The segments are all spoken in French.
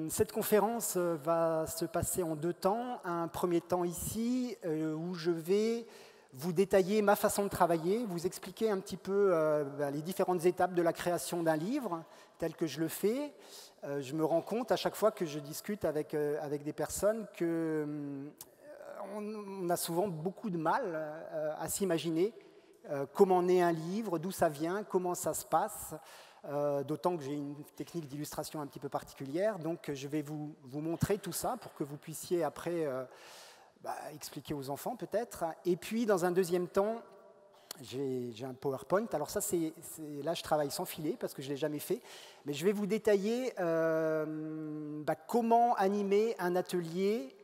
Cette conférence va se passer en 2 temps. Un premier temps ici, où je vais vous détailler ma façon de travailler, vous expliquer un petit peu les différentes étapes de la création d'un livre, tel que je le fais. Je me rends compte à chaque fois que je discute avec des personnes qu'on a souvent beaucoup de mal à s'imaginer comment naît un livre, d'où ça vient, comment ça se passe. D'autant que j'ai une technique d'illustration un petit peu particulière. Donc je vais vous montrer tout ça pour que vous puissiez après expliquer aux enfants peut-être. Et puis dans un deuxième temps, j'ai un PowerPoint. Alors ça, là je travaille sans filet parce que je ne l'ai jamais fait. Mais je vais vous détailler comment animer un atelier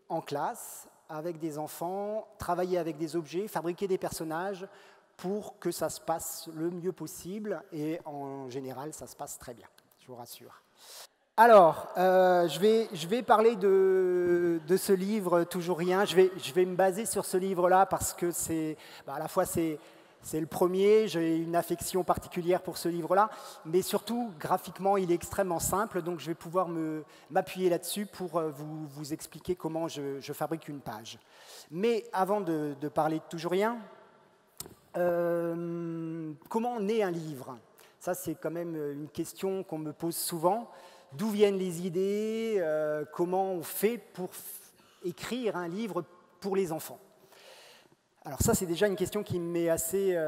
en classe avec des enfants, travailler avec des objets, fabriquer des personnages, pour que ça se passe le mieux possible, et en général, ça se passe très bien, je vous rassure. Alors, je vais parler de ce livre, Toujours rien. Je vais me baser sur ce livre-là parce que à la fois c'est le premier, j'ai une affection particulière pour ce livre-là, mais surtout, graphiquement, il est extrêmement simple, donc je vais pouvoir m'appuyer là-dessus pour vous expliquer comment je fabrique une page. Mais avant de parler de Toujours rien, comment naît un livre? Ça, c'est quand même une question qu'on me pose souvent. D'où viennent les idées? Comment on fait pour écrire un livre pour les enfants? Alors ça, c'est déjà une question qui me met assez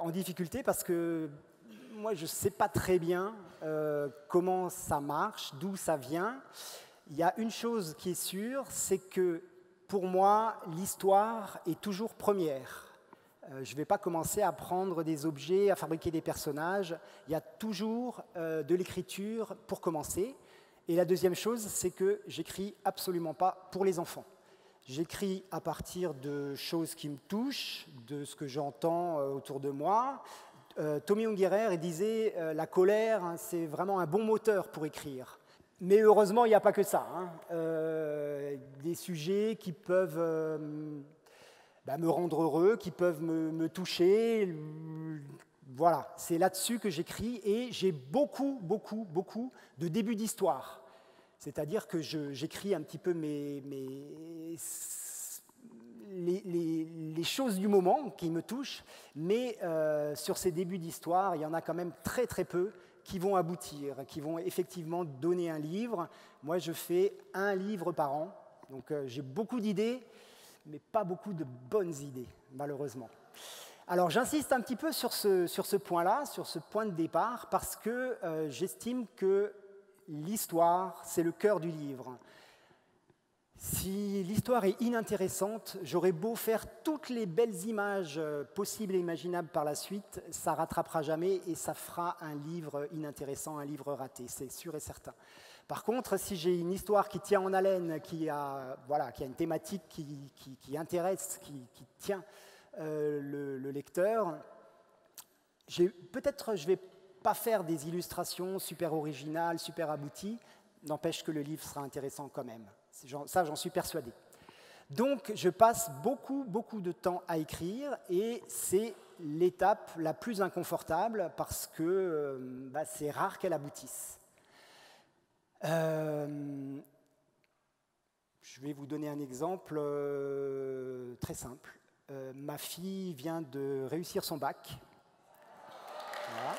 en difficulté parce que moi, je ne sais pas très bien comment ça marche, d'où ça vient. Il y a une chose qui est sûre, c'est que pour moi, l'histoire est toujours première. Je ne vais pas commencer à prendre des objets, à fabriquer des personnages. Il y a toujours de l'écriture pour commencer. Et la deuxième chose, c'est que j'écris absolument pas pour les enfants. J'écris à partir de choses qui me touchent, de ce que j'entends autour de moi. Tommy Ungerer disait la colère, hein, c'est vraiment un bon moteur pour écrire. Mais heureusement, il n'y a pas que ça. Des sujets qui peuvent me rendre heureux, qui peuvent me toucher. Voilà, c'est là-dessus que j'écris et j'ai beaucoup de débuts d'histoire. C'est-à-dire que j'écris un petit peu les choses du moment qui me touchent, mais sur ces débuts d'histoire, il y en a quand même très peu qui vont aboutir, qui vont effectivement donner un livre. Moi, je fais un livre par an, donc j'ai beaucoup d'idées, mais pas beaucoup de bonnes idées, malheureusement. Alors j'insiste un petit peu sur ce point-là, sur ce point de départ, parce que j'estime que l'histoire, c'est le cœur du livre. Si l'histoire est inintéressante, j'aurais beau faire toutes les belles images possibles et imaginables par la suite, ça ne rattrapera jamais et ça fera un livre inintéressant, un livre raté, c'est sûr et certain. Par contre, si j'ai une histoire qui tient en haleine, qui a une thématique qui intéresse, qui tient le lecteur, peut-être je ne vais pas faire des illustrations super originales, super abouties, n'empêche que le livre sera intéressant quand même. Ça, j'en suis persuadé. Donc, je passe beaucoup de temps à écrire et c'est l'étape la plus inconfortable parce que c'est rare qu'elle aboutisse. Je vais vous donner un exemple très simple. Ma fille vient de réussir son bac. Voilà.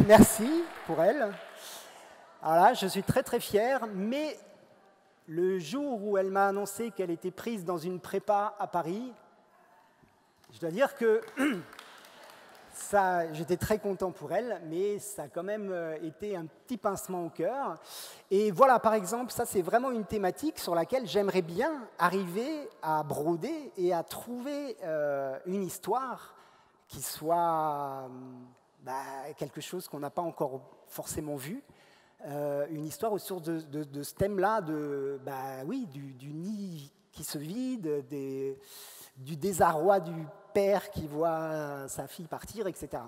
Merci pour elle. Voilà, je suis très fier, mais le jour où elle m'a annoncé qu'elle était prise dans une prépa à Paris, je dois dire que j'étais très content pour elle, mais ça a quand même été un petit pincement au cœur. Et voilà, par exemple, ça c'est vraiment une thématique sur laquelle j'aimerais bien arriver à broder et à trouver une histoire qui soit quelque chose qu'on n'a pas encore forcément vu. Une histoire autour de ce thème-là, du nid qui se vide, du désarroi du père qui voit sa fille partir, etc.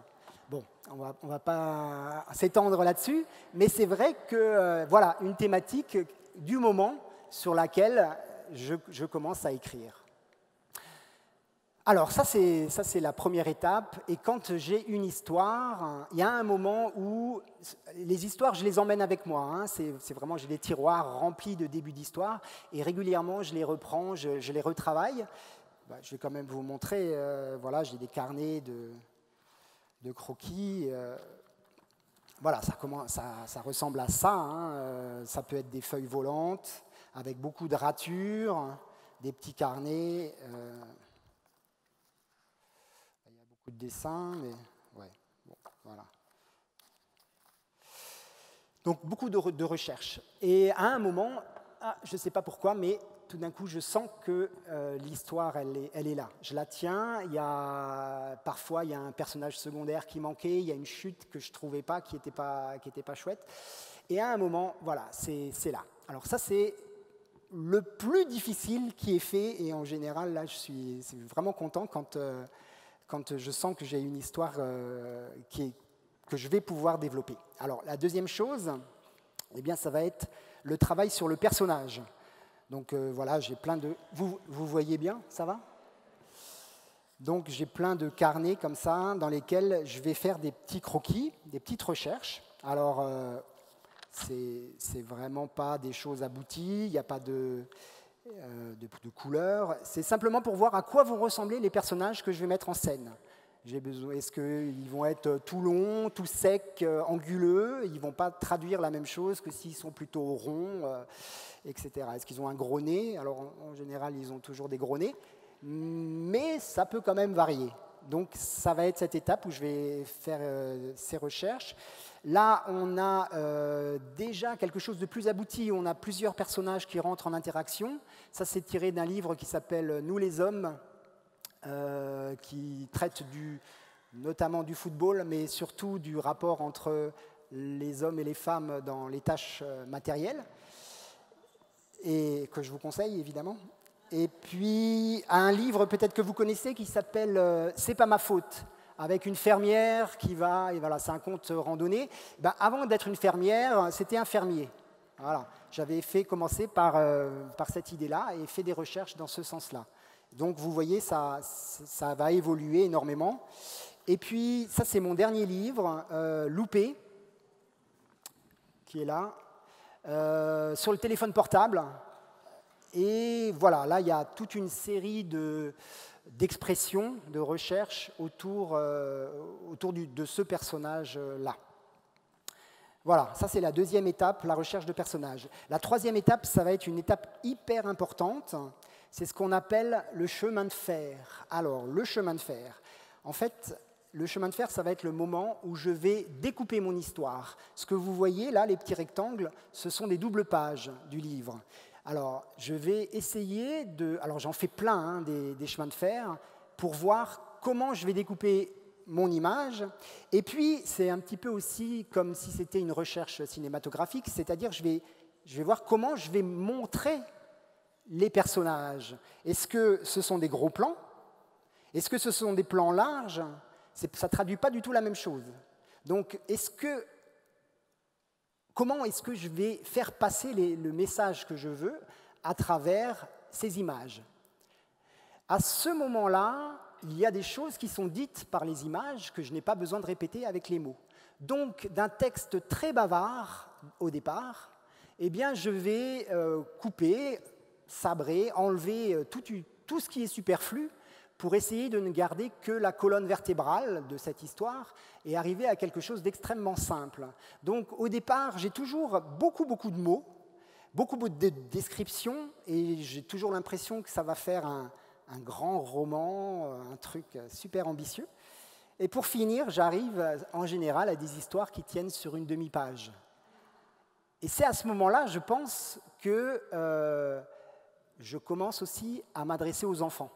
Bon, on va pas s'étendre là-dessus, mais c'est vrai que voilà une thématique du moment sur laquelle je commence à écrire. Alors ça c'est la première étape, et quand j'ai une histoire, il y a un moment où les histoires je les emmène avec moi, hein. C'est vraiment, j'ai des tiroirs remplis de débuts d'histoire, et régulièrement je les reprends, je les retravaille. Bah, je vais quand même vous montrer, voilà, j'ai des carnets de croquis, voilà, ça ressemble à ça, hein. Ça peut être des feuilles volantes avec beaucoup de ratures, des petits carnets. Il y a beaucoup de dessins, mais ouais, bon, voilà. Donc beaucoup de recherches. Et à un moment, je ne sais pas pourquoi, mais tout d'un coup, je sens que l'histoire, elle est là. Je la tiens. Parfois, il y a un personnage secondaire qui manquait, il y a une chute que je ne trouvais pas, qui n'était pas chouette. Et à un moment, voilà, c'est là. Alors ça, c'est le plus difficile qui est fait. Et en général, là, je suis vraiment content quand je sens que j'ai une histoire que je vais pouvoir développer. Alors, la deuxième chose, eh bien, ça va être le travail sur le personnage. Donc voilà, j'ai plein de... Vous voyez bien, ça va? Donc j'ai plein de carnets comme ça, dans lesquels je vais faire des petits croquis, des petites recherches. Alors, c'est vraiment pas des choses abouties, il n'y a pas de couleurs. C'est simplement pour voir à quoi vont ressembler les personnages que je vais mettre en scène. Est-ce qu'ils vont être tout longs, tout secs, anguleux? Ils ne vont pas traduire la même chose que s'ils sont plutôt ronds, etc. Est-ce qu'ils ont un gros nez? Alors, en général, ils ont toujours des gros nez, mais ça peut quand même varier. Donc, ça va être cette étape où je vais faire ces recherches. Là, on a déjà quelque chose de plus abouti. On a plusieurs personnages qui rentrent en interaction. Ça, c'est tiré d'un livre qui s'appelle « Nous les hommes », qui traite notamment du football, mais surtout du rapport entre les hommes et les femmes dans les tâches matérielles, et que je vous conseille évidemment. Et puis un livre peut-être que vous connaissez qui s'appelle « C'est pas ma faute », avec une fermière qui va, et voilà, c'est un conte randonnée. Ben, avant d'être une fermière, c'était un fermier. Voilà. J'avais commencé par cette idée-là et fait des recherches dans ce sens-là. Donc vous voyez, ça va évoluer énormément. Et puis, ça c'est mon dernier livre, Loupé, qui est là, sur le téléphone portable. Et voilà, là il y a toute une série d'expressions, de recherches autour de ce personnage-là. Voilà, ça c'est la deuxième étape, la recherche de personnages. La troisième étape, ça va être une étape hyper importante. C'est ce qu'on appelle le chemin de fer. Alors, le chemin de fer, en fait, le chemin de fer, ça va être le moment où je vais découper mon histoire. Ce que vous voyez là, les petits rectangles, ce sont des doubles pages du livre. Alors, je vais essayer de... Alors, j'en fais plein, hein, des chemins de fer, pour voir comment je vais découper mon image. Et puis, c'est un petit peu aussi comme si c'était une recherche cinématographique, c'est-à-dire je vais voir comment je vais montrer les personnages. Est-ce que ce sont des gros plans? Est-ce que ce sont des plans larges? Ça ne traduit pas du tout la même chose. Donc, comment est-ce que je vais faire passer le message que je veux à travers ces images? À ce moment-là, il y a des choses qui sont dites par les images que je n'ai pas besoin de répéter avec les mots. Donc, d'un texte très bavard au départ, eh bien, je vais couper, sabrer, enlever tout ce qui est superflu pour essayer de ne garder que la colonne vertébrale de cette histoire et arriver à quelque chose d'extrêmement simple. Donc, au départ, j'ai toujours beaucoup de mots, beaucoup de descriptions, et j'ai toujours l'impression que ça va faire un grand roman, un truc super ambitieux. Et pour finir, j'arrive en général à des histoires qui tiennent sur une demi-page. Et c'est à ce moment-là, je pense, que je commence aussi à m'adresser aux enfants,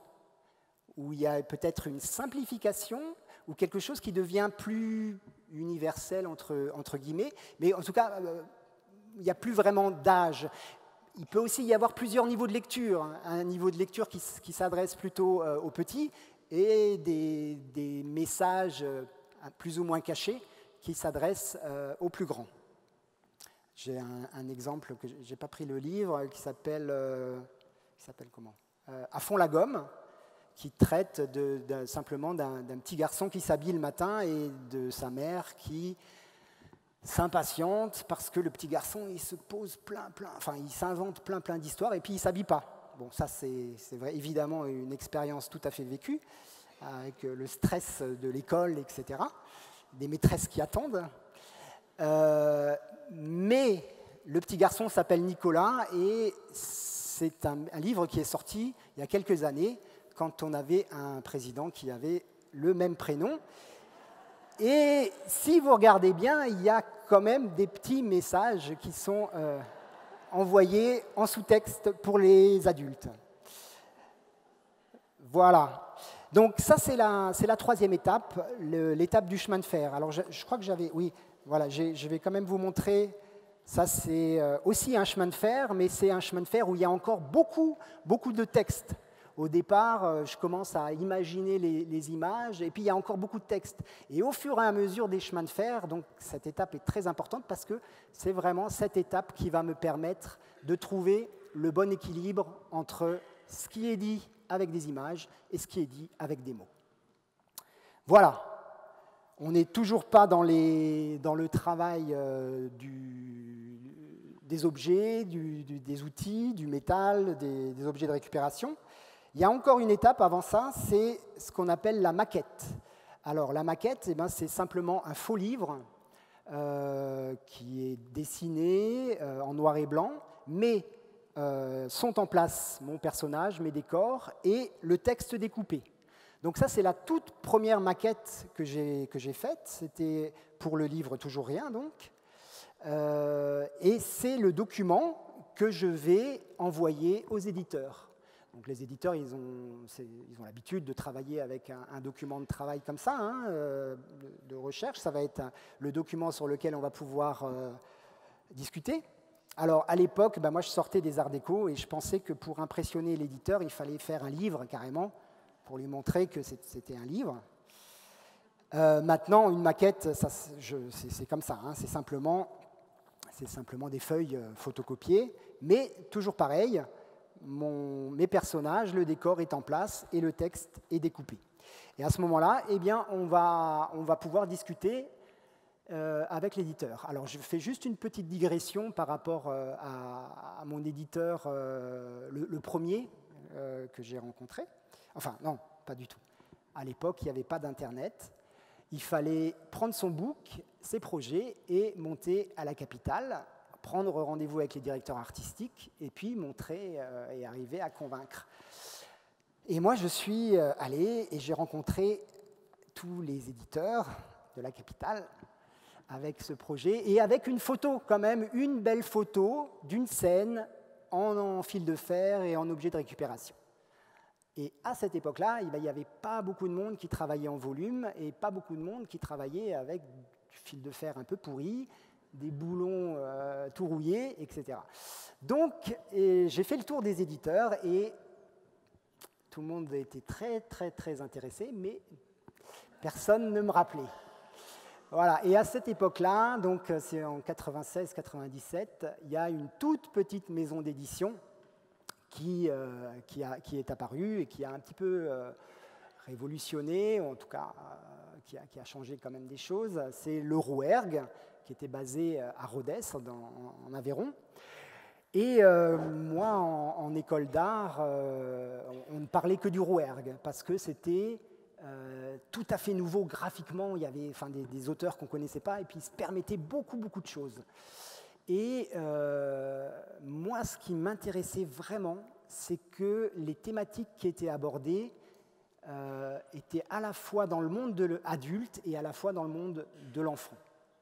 où il y a peut-être une simplification ou quelque chose qui devient plus universel, entre guillemets, mais en tout cas, il n'y a plus vraiment d'âge. Il peut aussi y avoir plusieurs niveaux de lecture, hein. Un niveau de lecture qui s'adresse plutôt aux petits et des messages plus ou moins cachés qui s'adressent aux plus grands. J'ai un exemple, je n'ai pas pris le livre, qui s'appelle comment ? À fond la gomme, qui traite simplement d'un petit garçon qui s'habille le matin et de sa mère qui s'impatiente parce que le petit garçon, il se pose il s'invente plein d'histoires et puis il ne s'habille pas. Bon, ça c'est évidemment une expérience tout à fait vécue, avec le stress de l'école, etc., des maîtresses qui attendent. Mais le petit garçon s'appelle Nicolas et c'est un livre qui est sorti il y a quelques années quand on avait un président qui avait le même prénom. Et si vous regardez bien, il y a quand même des petits messages qui sont envoyés en sous-texte pour les adultes. Voilà. Donc ça, c'est la troisième étape, l'étape du chemin de fer. Alors je crois que j'avais... Oui, voilà, je vais quand même vous montrer... Ça, c'est aussi un chemin de fer, mais c'est un chemin de fer où il y a encore beaucoup de textes. Au départ, je commence à imaginer les images, et puis il y a encore beaucoup de textes. Et au fur et à mesure des chemins de fer, donc cette étape est très importante parce que c'est vraiment cette étape qui va me permettre de trouver le bon équilibre entre ce qui est dit avec des images et ce qui est dit avec des mots. Voilà. On n'est toujours pas dans le travail des objets, des outils, du métal, des objets de récupération. Il y a encore une étape avant ça, c'est ce qu'on appelle la maquette. Alors la maquette, eh ben, c'est simplement un faux livre qui est dessiné en noir et blanc, mais sont en place mon personnage, mes décors et le texte découpé. Donc ça, c'est la toute première maquette que j'ai faite. C'était pour le livre Toujours Rien, donc. Et c'est le document que je vais envoyer aux éditeurs. Donc les éditeurs, ils ont l'habitude de travailler avec un document de travail comme ça, hein, de recherche. Ça va être le document sur lequel on va pouvoir discuter. Alors à l'époque, moi je sortais des arts déco et je pensais que pour impressionner l'éditeur, il fallait faire un livre carrément pour lui montrer que c'était un livre. Maintenant, une maquette, c'est comme ça, hein, c'est simplement des feuilles photocopiées, mais toujours pareil. Mes personnages, le décor est en place et le texte est découpé. Et à ce moment-là, eh bien, on va pouvoir discuter avec l'éditeur. Alors, je fais juste une petite digression par rapport à mon éditeur, le premier que j'ai rencontré. Enfin, non, pas du tout. À l'époque, il n'y avait pas d'Internet. Il fallait prendre son book, ses projets, et monter à la capitale, prendre rendez-vous avec les directeurs artistiques et puis montrer et arriver à convaincre. Et moi, je suis allé et j'ai rencontré tous les éditeurs de la capitale avec ce projet et avec une photo quand même, une belle photo d'une scène en fil de fer et en objet de récupération. Et à cette époque-là, il n'y avait pas beaucoup de monde qui travaillait en volume et pas beaucoup de monde qui travaillait avec du fil de fer un peu pourri, des boulons tout rouillés, etc. Donc, j'ai fait le tour des éditeurs et tout le monde a été très intéressé, mais personne ne me rappelait. Voilà. Et à cette époque-là, donc c'est en 96-97, il y a une toute petite maison d'édition qui est apparue et qui a un petit peu révolutionné, ou en tout cas qui a changé quand même des choses. C'est le Rouergue, qui était basé à Rodez, en Aveyron. Et moi, en école d'art, on ne parlait que du Rouergue, parce que c'était tout à fait nouveau graphiquement. Il y avait des auteurs qu'on ne connaissait pas, et puis ils se permettaient beaucoup de choses. Et moi, ce qui m'intéressait vraiment, c'est que les thématiques qui étaient abordées étaient à la fois dans le monde de l'adulte et à la fois dans le monde de l'enfant.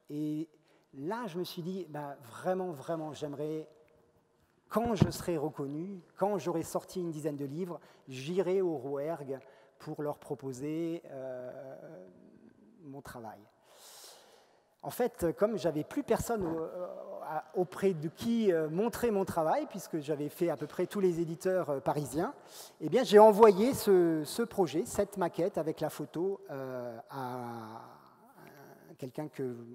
Et là, je me suis dit, vraiment, j'aimerais, quand je serai reconnu, quand j'aurai sorti une dizaine de livres, j'irai au Rouergue pour leur proposer mon travail. En fait, comme j'avais plus personne auprès de qui montrer mon travail, puisque j'avais fait à peu près tous les éditeurs parisiens, eh bien, j'ai envoyé ce projet, cette maquette avec la photo à quelqu'un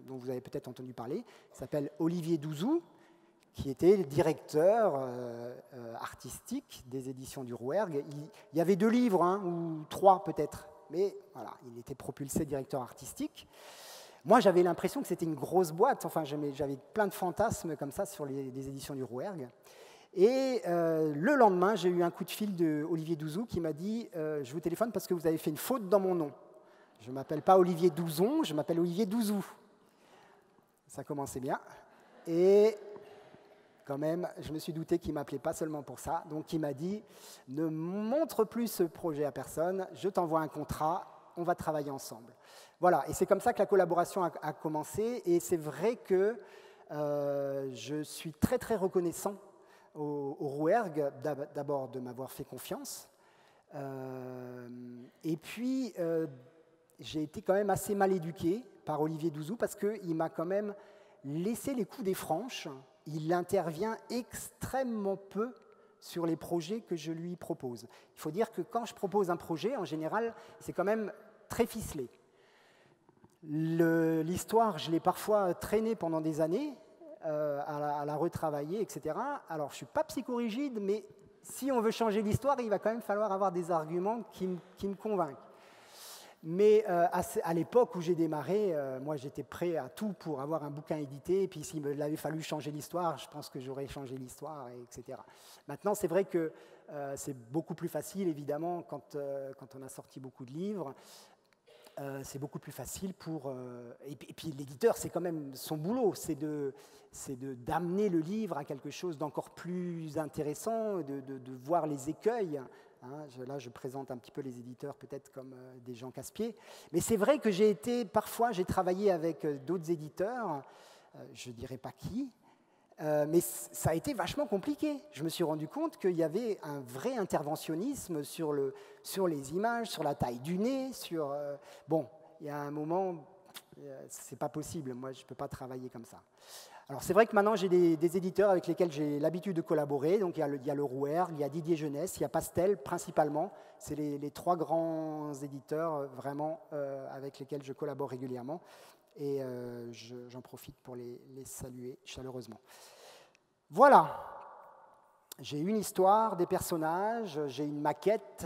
dont vous avez peut-être entendu parler, qui s'appelle Olivier Douzou, qui était le directeur artistique des éditions du Rouergue. Il y avait 2 livres, hein, ou 3 peut-être, mais voilà, il était propulsé directeur artistique. Moi, j'avais l'impression que c'était une grosse boîte, enfin, j'avais plein de fantasmes comme ça sur les éditions du Rouergue. Et le lendemain, j'ai eu un coup de fil d'Olivier Douzou qui m'a dit « Je vous téléphone parce que vous avez fait une faute dans mon nom. Je ne m'appelle pas Olivier Douzon, je m'appelle Olivier Douzou. » Ça commençait bien. Et quand même, je me suis douté qu'il ne m'appelait pas seulement pour ça. Donc, il m'a dit « Ne montre plus ce projet à personne, je t'envoie un contrat, on va travailler ensemble. » Voilà, et c'est comme ça que la collaboration a commencé. Et c'est vrai que je suis très, très reconnaissant au Rouergue, d'abord de m'avoir fait confiance. Et puis, j'ai été quand même assez mal éduqué par Olivier Douzou parce qu'il m'a quand même laissé les coups des franches. Il intervient extrêmement peu sur les projets que je lui propose. Il faut dire que quand je propose un projet, en général, c'est quand même très ficelé. L'histoire, je l'ai parfois traînée pendant des années, à la retravailler, etc. Alors, je ne suis pas psychorigide, mais si on veut changer l'histoire, il va quand même falloir avoir des arguments qui me convainquent. Mais à l'époque où j'ai démarré, moi, j'étais prêt à tout pour avoir un bouquin édité, et puis s'il me avait fallu changer l'histoire, je pense que j'aurais changé l'histoire, etc. Maintenant, c'est vrai que c'est beaucoup plus facile, évidemment, quand on a sorti beaucoup de livres. C'est beaucoup plus facile pour... et puis l'éditeur, c'est quand même son boulot, c'est d'amener le livre à quelque chose d'encore plus intéressant, de voir les écueils. Hein. Là, je présente un petit peu les éditeurs peut-être comme des gens casse-pieds. Mais c'est vrai que parfois, j'ai travaillé avec d'autres éditeurs, je ne dirais pas qui, mais ça a été vachement compliqué. Je me suis rendu compte qu'il y avait un vrai interventionnisme sur les images, sur la taille du nez, bon, il y a un moment, c'est pas possible, moi je ne peux pas travailler comme ça. Alors c'est vrai que maintenant j'ai des éditeurs avec lesquels j'ai l'habitude de collaborer, donc il y a le Rouergue, il y a Didier Jeunesse, il y a Pastel principalement, c'est les 3 grands éditeurs vraiment avec lesquels je collabore régulièrement. Et j'en profite pour les saluer chaleureusement. Voilà, j'ai une histoire, des personnages, j'ai une maquette.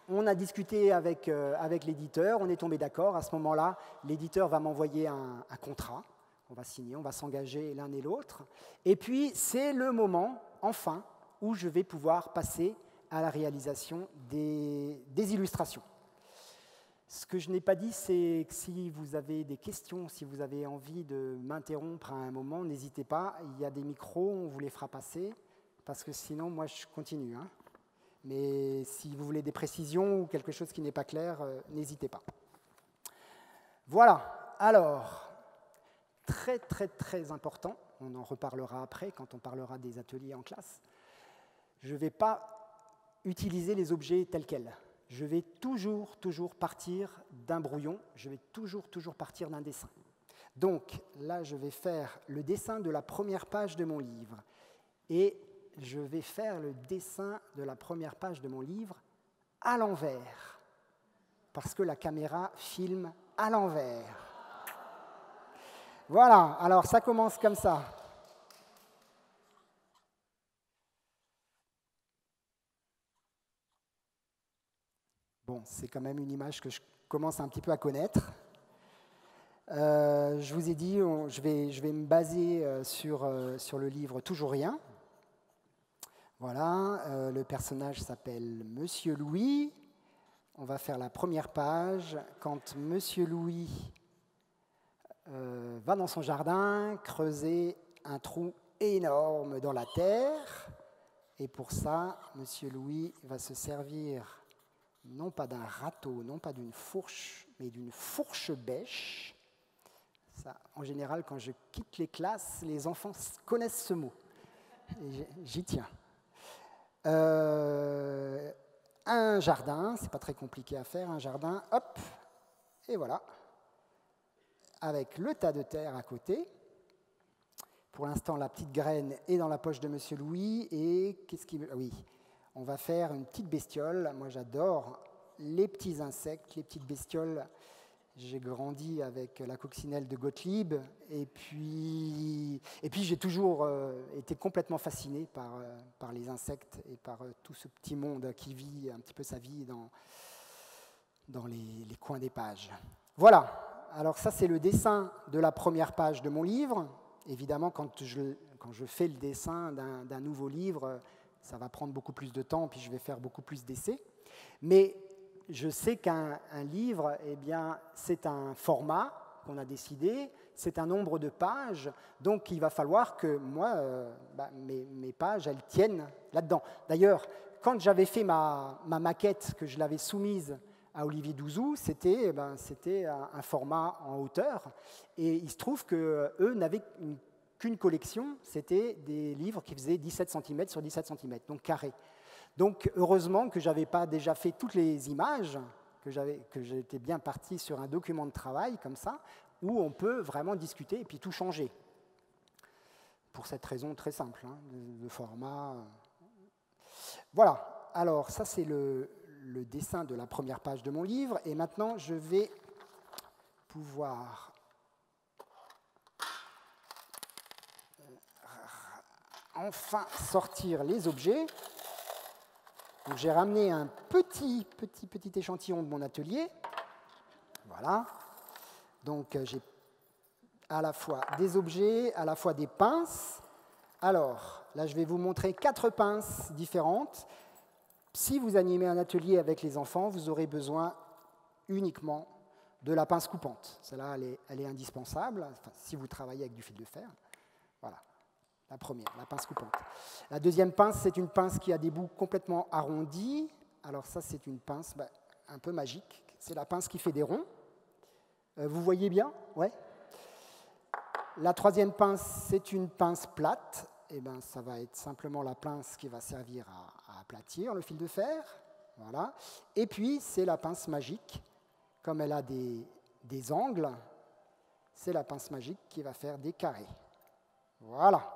On a discuté avec l'éditeur, on est tombé d'accord. À ce moment-là, l'éditeur va m'envoyer un contrat, on va signer, on va s'engager l'un et l'autre. Et puis, c'est le moment, enfin, où je vais pouvoir passer à la réalisation des illustrations. Ce que je n'ai pas dit, c'est que si vous avez des questions, si vous avez envie de m'interrompre à un moment, n'hésitez pas. Il y a des micros, on vous les fera passer, parce que sinon, moi, je continue. Hein. Mais si vous voulez des précisions ou quelque chose qui n'est pas clair, n'hésitez pas. Voilà. Alors, très, très, très important, on en reparlera après quand on parlera des ateliers en classe, je ne vais pas utiliser les objets tels quels. Je vais toujours partir d'un brouillon, je vais toujours partir d'un dessin. Donc là, je vais faire le dessin de la première page de mon livre. Et je vais faire le dessin de la première page de mon livre à l'envers, parce que la caméra filme à l'envers. Voilà, alors ça commence comme ça. Bon, c'est quand même une image que je commence un petit peu à connaître. Je vous ai dit, je vais me baser sur le livre Toujours rien. Voilà, le personnage s'appelle Monsieur Louis. On va faire la première page. Quand Monsieur Louis va dans son jardin creuser un trou énorme dans la terre. Et pour ça, Monsieur Louis va se servir non pas d'un râteau, non pas d'une fourche, mais d'une fourche-bêche. Ça, en général, quand je quitte les classes, les enfants connaissent ce mot. J'y tiens. Un jardin, c'est pas très compliqué à faire, un jardin, hop, et voilà. Avec le tas de terre à côté. Pour l'instant, la petite graine est dans la poche de Monsieur Louis. Et qu'est-ce qui... Oui, on va faire une petite bestiole. Moi, j'adore les petits insectes, les petites bestioles. J'ai grandi avec la coccinelle de Gottlieb, et puis j'ai toujours été complètement fasciné par les insectes et par tout ce petit monde qui vit un petit peu sa vie dans les coins des pages. Voilà, alors ça c'est le dessin de la première page de mon livre. Évidemment, quand je fais le dessin d'un nouveau livre, ça va prendre beaucoup plus de temps, puis je vais faire beaucoup plus d'essais. Mais je sais qu'un livre, eh bien, c'est un format qu'on a décidé, c'est un nombre de pages, donc il va falloir que moi, mes pages, elles tiennent là-dedans. D'ailleurs, quand j'avais fait ma maquette, que je l'avais soumise à Olivier Douzou, c'était un format en hauteur, et il se trouve qu'eux n'avaient qu'une collection, c'était des livres qui faisaient 17 cm sur 17 cm, donc carrés. Donc, heureusement que je n'avais pas déjà fait toutes les images, que j'étais bien parti sur un document de travail comme ça, où on peut vraiment discuter et puis tout changer. Pour cette raison très simple, hein, de format. Voilà, alors ça c'est le dessin de la première page de mon livre, et maintenant je vais pouvoir enfin sortir les objets. Donc, j'ai ramené un petit échantillon de mon atelier. Voilà. Donc, j'ai à la fois des objets, à la fois des pinces. Alors, là, je vais vous montrer 4 pinces différentes. Si vous animez un atelier avec les enfants, vous aurez besoin uniquement de la pince coupante. Celle-là, elle est indispensable, enfin, si vous travaillez avec du fil de fer. Voilà. La première, la pince coupante. La deuxième pince, c'est une pince qui a des bouts complètement arrondis. Alors ça, c'est une pince un peu magique. C'est la pince qui fait des ronds. Vous voyez bien? Ouais. La troisième pince, c'est une pince plate. Et ben, ça va être simplement la pince qui va servir à aplatir le fil de fer. Voilà. Et puis, c'est la pince magique. Comme elle a des angles, c'est la pince magique qui va faire des carrés. Voilà.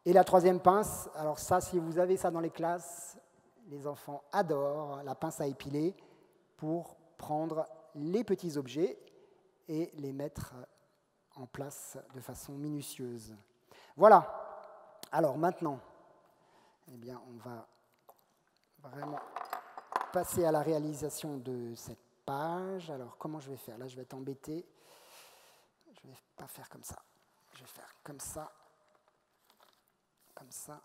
Et la troisième pince, alors ça, si vous avez ça dans les classes, les enfants adorent la pince à épiler pour prendre les petits objets et les mettre en place de façon minutieuse. Voilà. Alors maintenant, eh bien, on va vraiment passer à la réalisation de cette page. Alors, comment je vais faire? Là, je vais être embêté. Je ne vais pas faire comme ça. Je vais faire comme ça. Comme ça,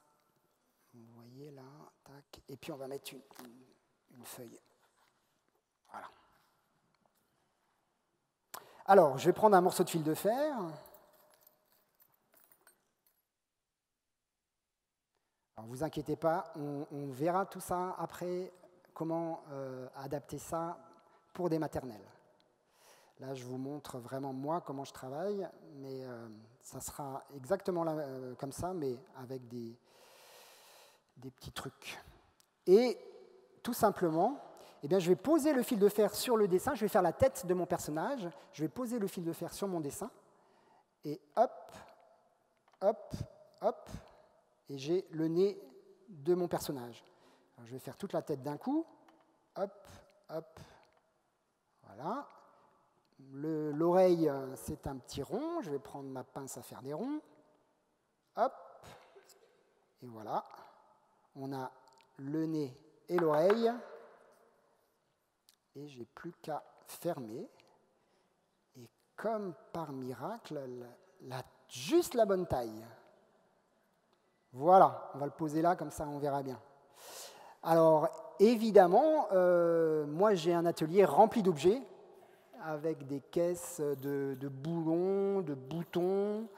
vous voyez là, tac, et puis on va mettre une feuille. Voilà. Alors, je vais prendre un morceau de fil de fer. Alors, vous inquiétez pas, on verra tout ça après, comment adapter ça pour des maternelles. Là, je vous montre vraiment moi comment je travaille, mais ça sera exactement comme ça, mais avec des petits trucs. Et tout simplement, eh bien, je vais poser le fil de fer sur le dessin, je vais faire la tête de mon personnage, je vais poser le fil de fer sur mon dessin, et hop, hop, hop, et j'ai le nez de mon personnage. Alors, je vais faire toute la tête d'un coup, hop, hop, voilà. L'oreille, c'est un petit rond. Je vais prendre ma pince à faire des ronds. Hop. Et voilà. On a le nez et l'oreille. Et j'ai plus qu'à fermer. Et comme par miracle, juste la bonne taille. Voilà. On va le poser là, comme ça on verra bien. Alors, évidemment, moi j'ai un atelier rempli d'objets, avec des caisses de boulons, de boutons,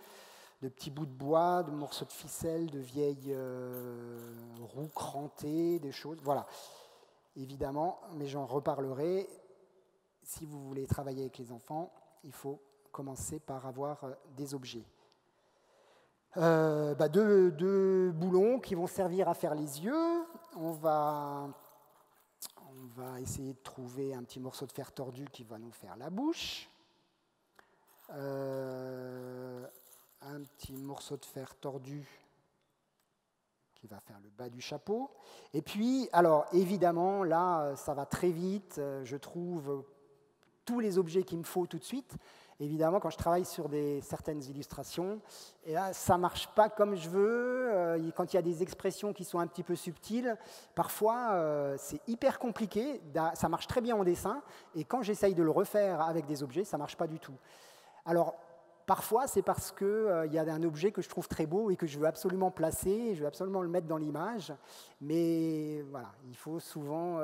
de petits bouts de bois, de morceaux de ficelle, de vieilles roues crantées, des choses. Voilà, évidemment, mais j'en reparlerai. Si vous voulez travailler avec les enfants, il faut commencer par avoir des objets. Deux boulons qui vont servir à faire les yeux. On va essayer de trouver un petit morceau de fer tordu qui va nous faire la bouche. Un petit morceau de fer tordu qui va faire le bas du chapeau. Et puis, alors évidemment, là, ça va très vite. Je trouve tous les objets qu'il me faut tout de suite. Évidemment, quand je travaille sur certaines illustrations, et là, ça ne marche pas comme je veux. Quand il y a des expressions qui sont un petit peu subtiles, parfois, c'est hyper compliqué. Ça marche très bien en dessin, et quand j'essaye de le refaire avec des objets, ça ne marche pas du tout. Alors, parfois, c'est parce qu'il y a un objet que je trouve très beau et que je veux absolument placer, je veux absolument le mettre dans l'image. Mais voilà, il faut souvent...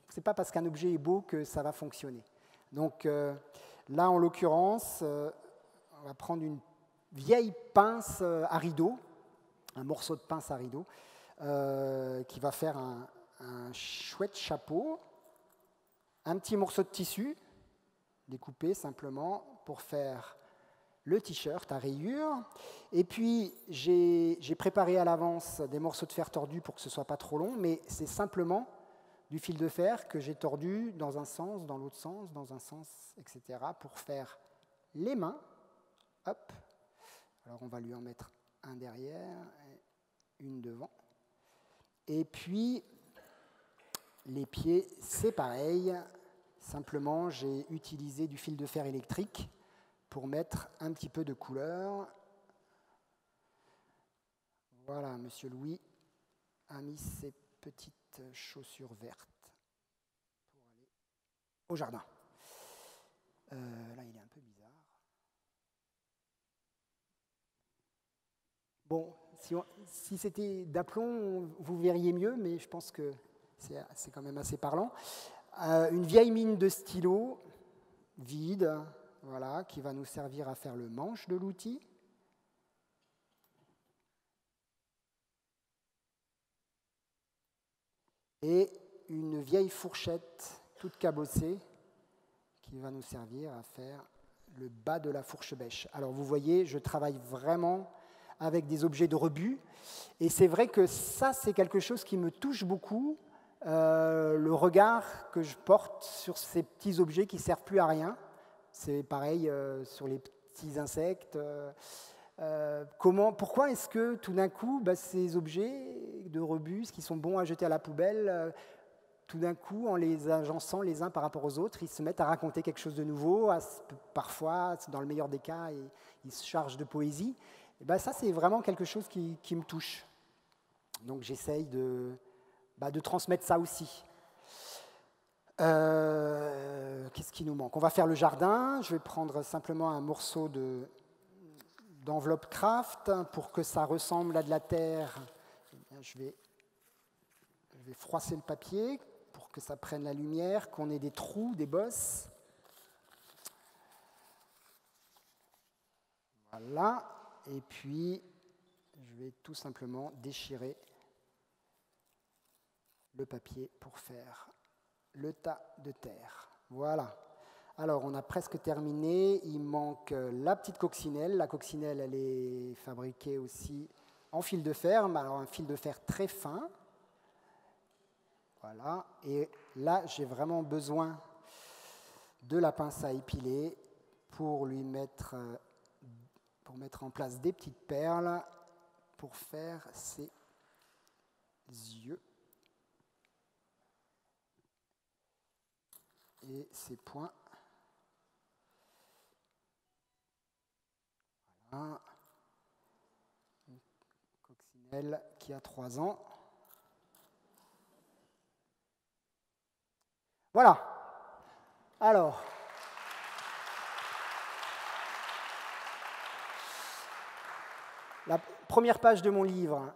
c'est pas parce qu'un objet est beau que ça va fonctionner. Donc... là, en l'occurrence, on va prendre une vieille pince à rideau, un morceau de pince à rideau, qui va faire un chouette chapeau, un petit morceau de tissu, découpé simplement pour faire le t-shirt à rayures. Et puis, j'ai préparé à l'avance des morceaux de fer tordus pour que ce ne soit pas trop long, mais c'est simplement du fil de fer que j'ai tordu dans un sens, dans l'autre sens, dans un sens, etc., pour faire les mains. Hop. Alors, on va lui en mettre un derrière, une devant. Et puis, les pieds, c'est pareil. Simplement, j'ai utilisé du fil de fer électrique pour mettre un petit peu de couleur. Voilà, Monsieur Louis a mis ses petites chaussures vertes pour aller au jardin. Là, il est un peu bizarre. Bon, si c'était d'aplomb, vous verriez mieux, mais je pense que c'est quand même assez parlant. Une vieille mine de stylo vide, voilà, qui va nous servir à faire le manche de l'outil. Et une vieille fourchette toute cabossée qui va nous servir à faire le bas de la fourche bêche. Alors vous voyez, je travaille vraiment avec des objets de rebut. Et c'est vrai que ça, c'est quelque chose qui me touche beaucoup, le regard que je porte sur ces petits objets qui ne servent plus à rien. C'est pareil sur les petits insectes. Pourquoi est-ce que tout d'un coup, ces objets de rebut, qui sont bons à jeter à la poubelle, tout d'un coup, en les agençant les uns par rapport aux autres, ils se mettent à raconter quelque chose de nouveau, parfois, dans le meilleur des cas, ils se chargent de poésie. Et ça, c'est vraiment quelque chose qui me touche. Donc j'essaye de transmettre ça aussi. Qu'est-ce qui nous manque? On va faire le jardin. Je vais prendre simplement un morceau d'enveloppe craft pour que ça ressemble à de la terre. Je vais froisser le papier pour que ça prenne la lumière, qu'on ait des trous, des bosses. Voilà. Et puis, je vais tout simplement déchirer le papier pour faire le tas de terre. Voilà. Alors, on a presque terminé. Il manque la petite coccinelle. La coccinelle, elle est fabriquée aussi en fil de fer, mais alors un fil de fer très fin. Voilà. Et là, j'ai vraiment besoin de la pince à épiler pour mettre en place des petites perles pour faire ses yeux et ses points. Voilà. Une coccinelle qui a 3 ans. Voilà. Alors, la première page de mon livre.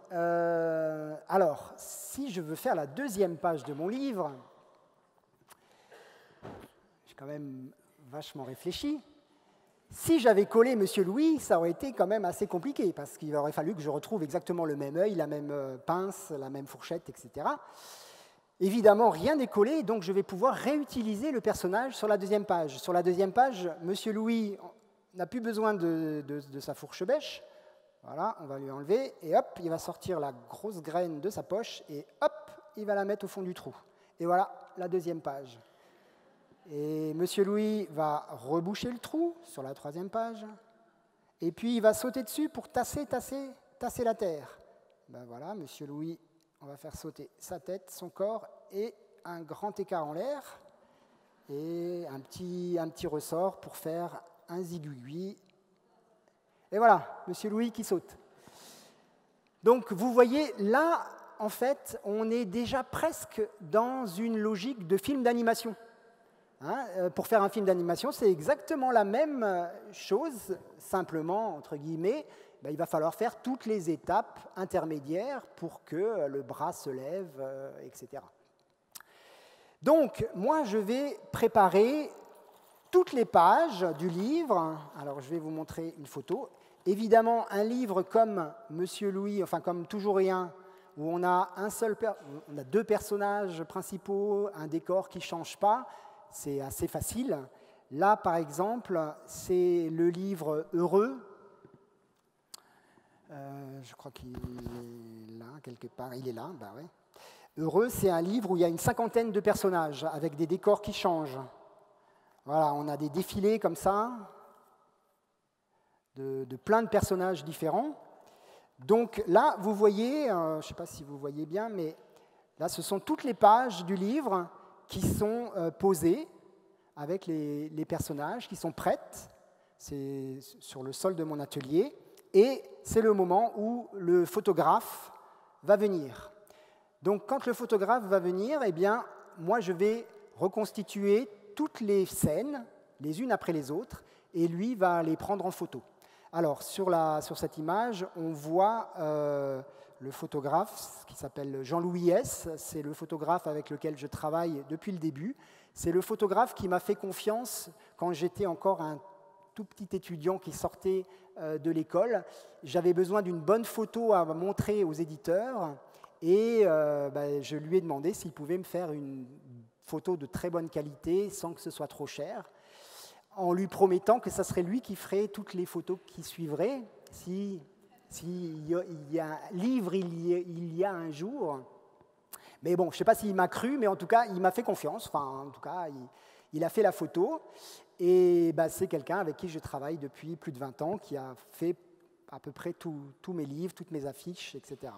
Alors, si je veux faire la deuxième page de mon livre, j'ai quand même vachement réfléchi. Si j'avais collé Monsieur Louis, ça aurait été quand même assez compliqué, parce qu'il aurait fallu que je retrouve exactement le même œil, la même pince, la même fourchette, etc. Évidemment, rien n'est collé, donc je vais pouvoir réutiliser le personnage sur la deuxième page. Sur la deuxième page, Monsieur Louis n'a plus besoin de sa fourche bêche. Voilà, on va lui enlever, et hop, il va sortir la grosse graine de sa poche, et hop, il va la mettre au fond du trou. Et voilà, la deuxième page. Et Monsieur Louis va reboucher le trou sur la troisième page, et puis il va sauter dessus pour tasser la terre. Ben voilà, Monsieur Louis, on va faire sauter sa tête, son corps, et un grand écart en l'air. et un petit ressort pour faire un zigouigui. Et voilà, Monsieur Louis qui saute. Donc vous voyez, là, en fait, on est déjà presque dans une logique de film d'animation. Pour faire un film d'animation, c'est exactement la même chose, simplement, entre guillemets, il va falloir faire toutes les étapes intermédiaires pour que le bras se lève, etc. Donc, moi, je vais préparer toutes les pages du livre. Alors, je vais vous montrer une photo. Évidemment, un livre comme Monsieur Louis, enfin comme Toujours Rien, où on a deux personnages principaux, un décor qui ne change pas, c'est assez facile. Là, par exemple, c'est le livre Heureux. Je crois qu'il est là, quelque part. Il est là, bah ouais. Heureux, c'est un livre où il y a une 50aine de personnages, avec des décors qui changent. Voilà, on a des défilés comme ça, de plein de personnages différents. Donc là, vous voyez, je ne sais pas si vous voyez bien, mais là, ce sont toutes les pages du livre qui sont posées avec les personnages, qui sont prêtes. C'est sur le sol de mon atelier. Et c'est le moment où le photographe va venir. Donc quand le photographe va venir, eh bien, moi, je vais reconstituer toutes les scènes, les unes après les autres, et lui va les prendre en photo. Alors, sur cette image, on voit le photographe qui s'appelle Jean-Louis S. C'est le photographe avec lequel je travaille depuis le début. C'est le photographe qui m'a fait confiance quand j'étais encore un tout petit étudiant qui sortait de l'école. J'avais besoin d'une bonne photo à montrer aux éditeurs et je lui ai demandé s'il pouvait me faire une photo de très bonne qualité sans que ce soit trop cher, en lui promettant que ce serait lui qui ferait toutes les photos qui suivraient si il y a un livre il y a un jour. Mais bon, je ne sais pas s'il m'a cru, mais en tout cas, il m'a fait confiance. Enfin, en tout cas, il a fait la photo. Et c'est quelqu'un avec qui je travaille depuis plus de 20 ans, qui a fait à peu près tous mes livres, toutes mes affiches, etc.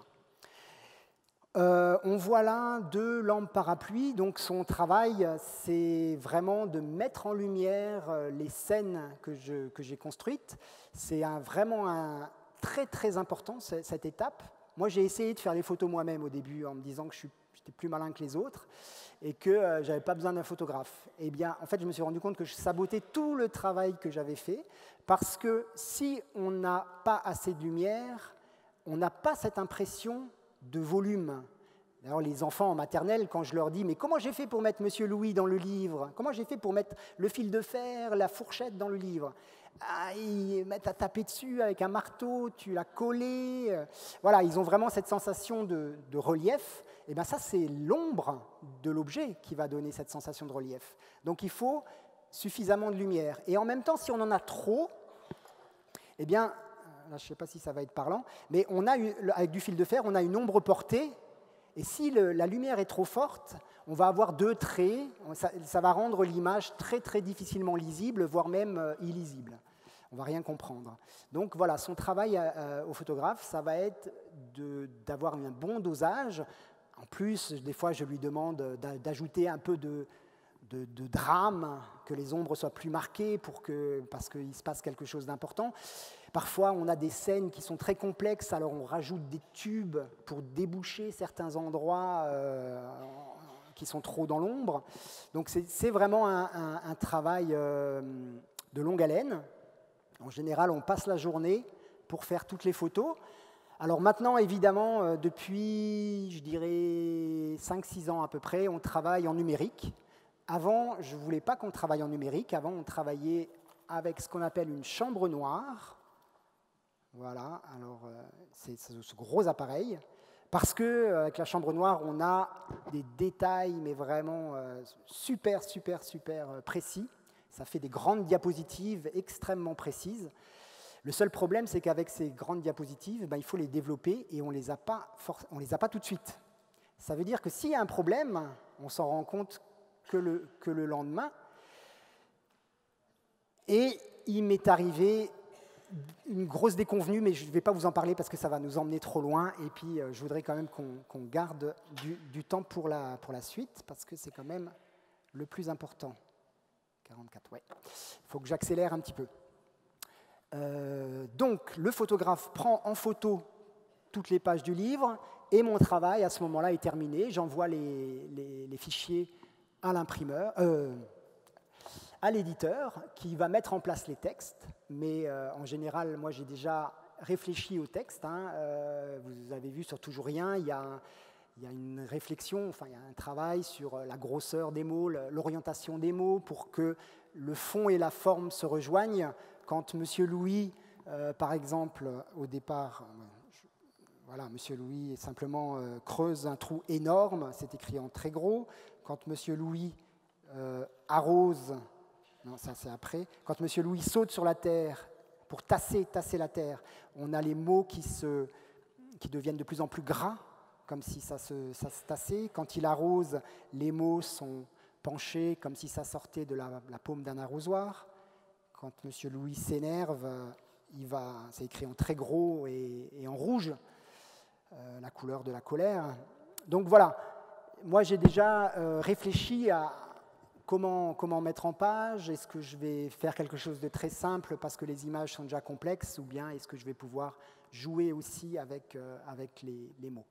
On voit là 2 lampes parapluies. Donc son travail, c'est vraiment de mettre en lumière les scènes que j'ai construites. C'est vraiment très, très important, cette étape. Moi, j'ai essayé de faire les photos moi-même au début, en me disant que j'étais plus malin que les autres et que je n'avais pas besoin d'un photographe. Eh bien, en fait, je me suis rendu compte que je sabotais tout le travail que j'avais fait, parce que si on n'a pas assez de lumière, on n'a pas cette impression de volume. D'ailleurs, les enfants en maternelle, quand je leur dis « Mais comment j'ai fait pour mettre Monsieur Louis dans le livre? Comment j'ai fait pour mettre le fil de fer, la fourchette dans le livre ?» Ils mettent à taper dessus avec un marteau, tu l'as collé. Voilà, ils ont vraiment cette sensation de relief. Et bien ça, c'est l'ombre de l'objet qui va donner cette sensation de relief. Donc il faut suffisamment de lumière. Et en même temps, si on en a trop, eh bien, là, je ne sais pas si ça va être parlant, mais avec du fil de fer, on a une ombre portée. Et si la lumière est trop forte, on va avoir 2 traits, ça va rendre l'image très très difficilement lisible, voire même illisible. On ne va rien comprendre. Donc voilà, son travail au photographe, ça va être d'avoir un bon dosage. En plus, des fois, je lui demande d'ajouter un peu de drame, que les ombres soient plus marquées parce qu'il se passe quelque chose d'important. Parfois, on a des scènes qui sont très complexes, alors on rajoute des tubes pour déboucher certains endroits qui sont trop dans l'ombre. Donc c'est vraiment un travail de longue haleine. En général, on passe la journée pour faire toutes les photos. Alors maintenant, évidemment, depuis, je dirais, 5-6 ans à peu près, on travaille en numérique. Avant, je ne voulais pas qu'on travaille en numérique. Avant, on travaillait avec ce qu'on appelle une chambre noire. Voilà, alors c'est ce gros appareil. Parce qu'avec la chambre noire, on a des détails, mais vraiment super, super, super précis. Ça fait des grandes diapositives extrêmement précises. Le seul problème, c'est qu'avec ces grandes diapositives, il faut les développer et on ne les a pas tout de suite. Ça veut dire que s'il y a un problème, on s'en rend compte que le lendemain. Et il m'est arrivé une grosse déconvenue, mais je ne vais pas vous en parler parce que ça va nous emmener trop loin. Et puis, je voudrais quand même qu'on garde du temps pour la suite, parce que c'est quand même le plus important. 44, ouais. Il faut que j'accélère un petit peu. Donc, le photographe prend en photo toutes les pages du livre et mon travail, à ce moment-là, est terminé. J'envoie les fichiers à l'imprimeur, à l'éditeur, qui va mettre en place les textes. Mais en général, moi, j'ai déjà réfléchi au texte. Vous avez vu sur Toujours Rien, il y a une réflexion, enfin, il y a un travail sur la grosseur des mots, l'orientation des mots, pour que le fond et la forme se rejoignent. Quand M. Louis, par exemple, au départ, voilà, M. Louis simplement creuse un trou énorme, c'est écrit en très gros. Quand M. Louis arrose, non, ça c'est après. Quand M. Louis saute sur la terre pour tasser la terre, on a les mots qui deviennent de plus en plus gras, comme si ça se tassait. Quand il arrose, les mots sont penchés, comme si ça sortait de la paume d'un arrosoir. Quand M. Louis s'énerve, c'est écrit en très gros et en rouge, la couleur de la colère. Donc voilà, moi j'ai déjà réfléchi à comment mettre en page. Est-ce que je vais faire quelque chose de très simple parce que les images sont déjà complexes, ou bien est-ce que je vais pouvoir jouer aussi avec les mots.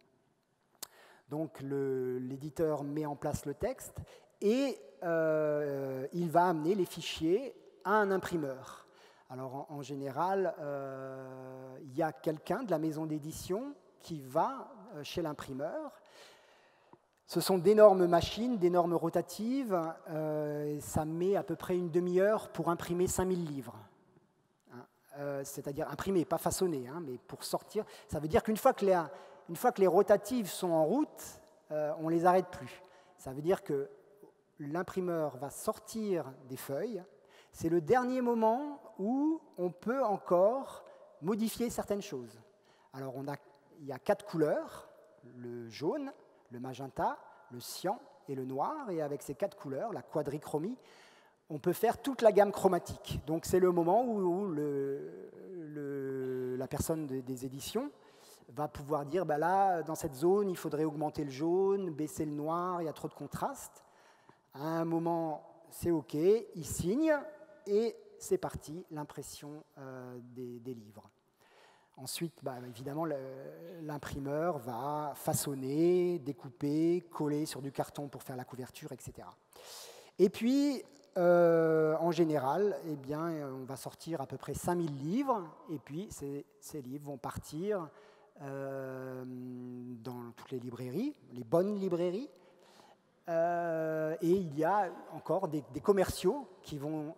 Donc l'éditeur met en place le texte et il va amener les fichiers à un imprimeur. Alors en général, il y a quelqu'un de la maison d'édition qui va chez l'imprimeur. Ce sont d'énormes machines, d'énormes rotatives. Ça met à peu près une demi-heure pour imprimer 5000 livres. C'est-à-dire imprimer, pas façonner, mais pour sortir. Ça veut dire qu'une fois que les rotatives sont en route, on ne les arrête plus. Ça veut dire que l'imprimeur va sortir des feuilles. C'est le dernier moment où on peut encore modifier certaines choses. Alors il y a 4 couleurs, le jaune, le magenta, le cyan et le noir. Et avec ces 4 couleurs, la quadrichromie, on peut faire toute la gamme chromatique. Donc c'est le moment où la personne des éditions va pouvoir dire, là, dans cette zone, il faudrait augmenter le jaune, baisser le noir, il y a trop de contraste. À un moment, c'est OK, il signe, et c'est parti, l'impression des livres. Ensuite, évidemment, l'imprimeur va façonner, découper, coller sur du carton pour faire la couverture, etc. Et puis, en général, on va sortir à peu près 5000 livres, et puis ces livres vont partir dans toutes les librairies, les bonnes librairies, et il y a encore des commerciaux qui vont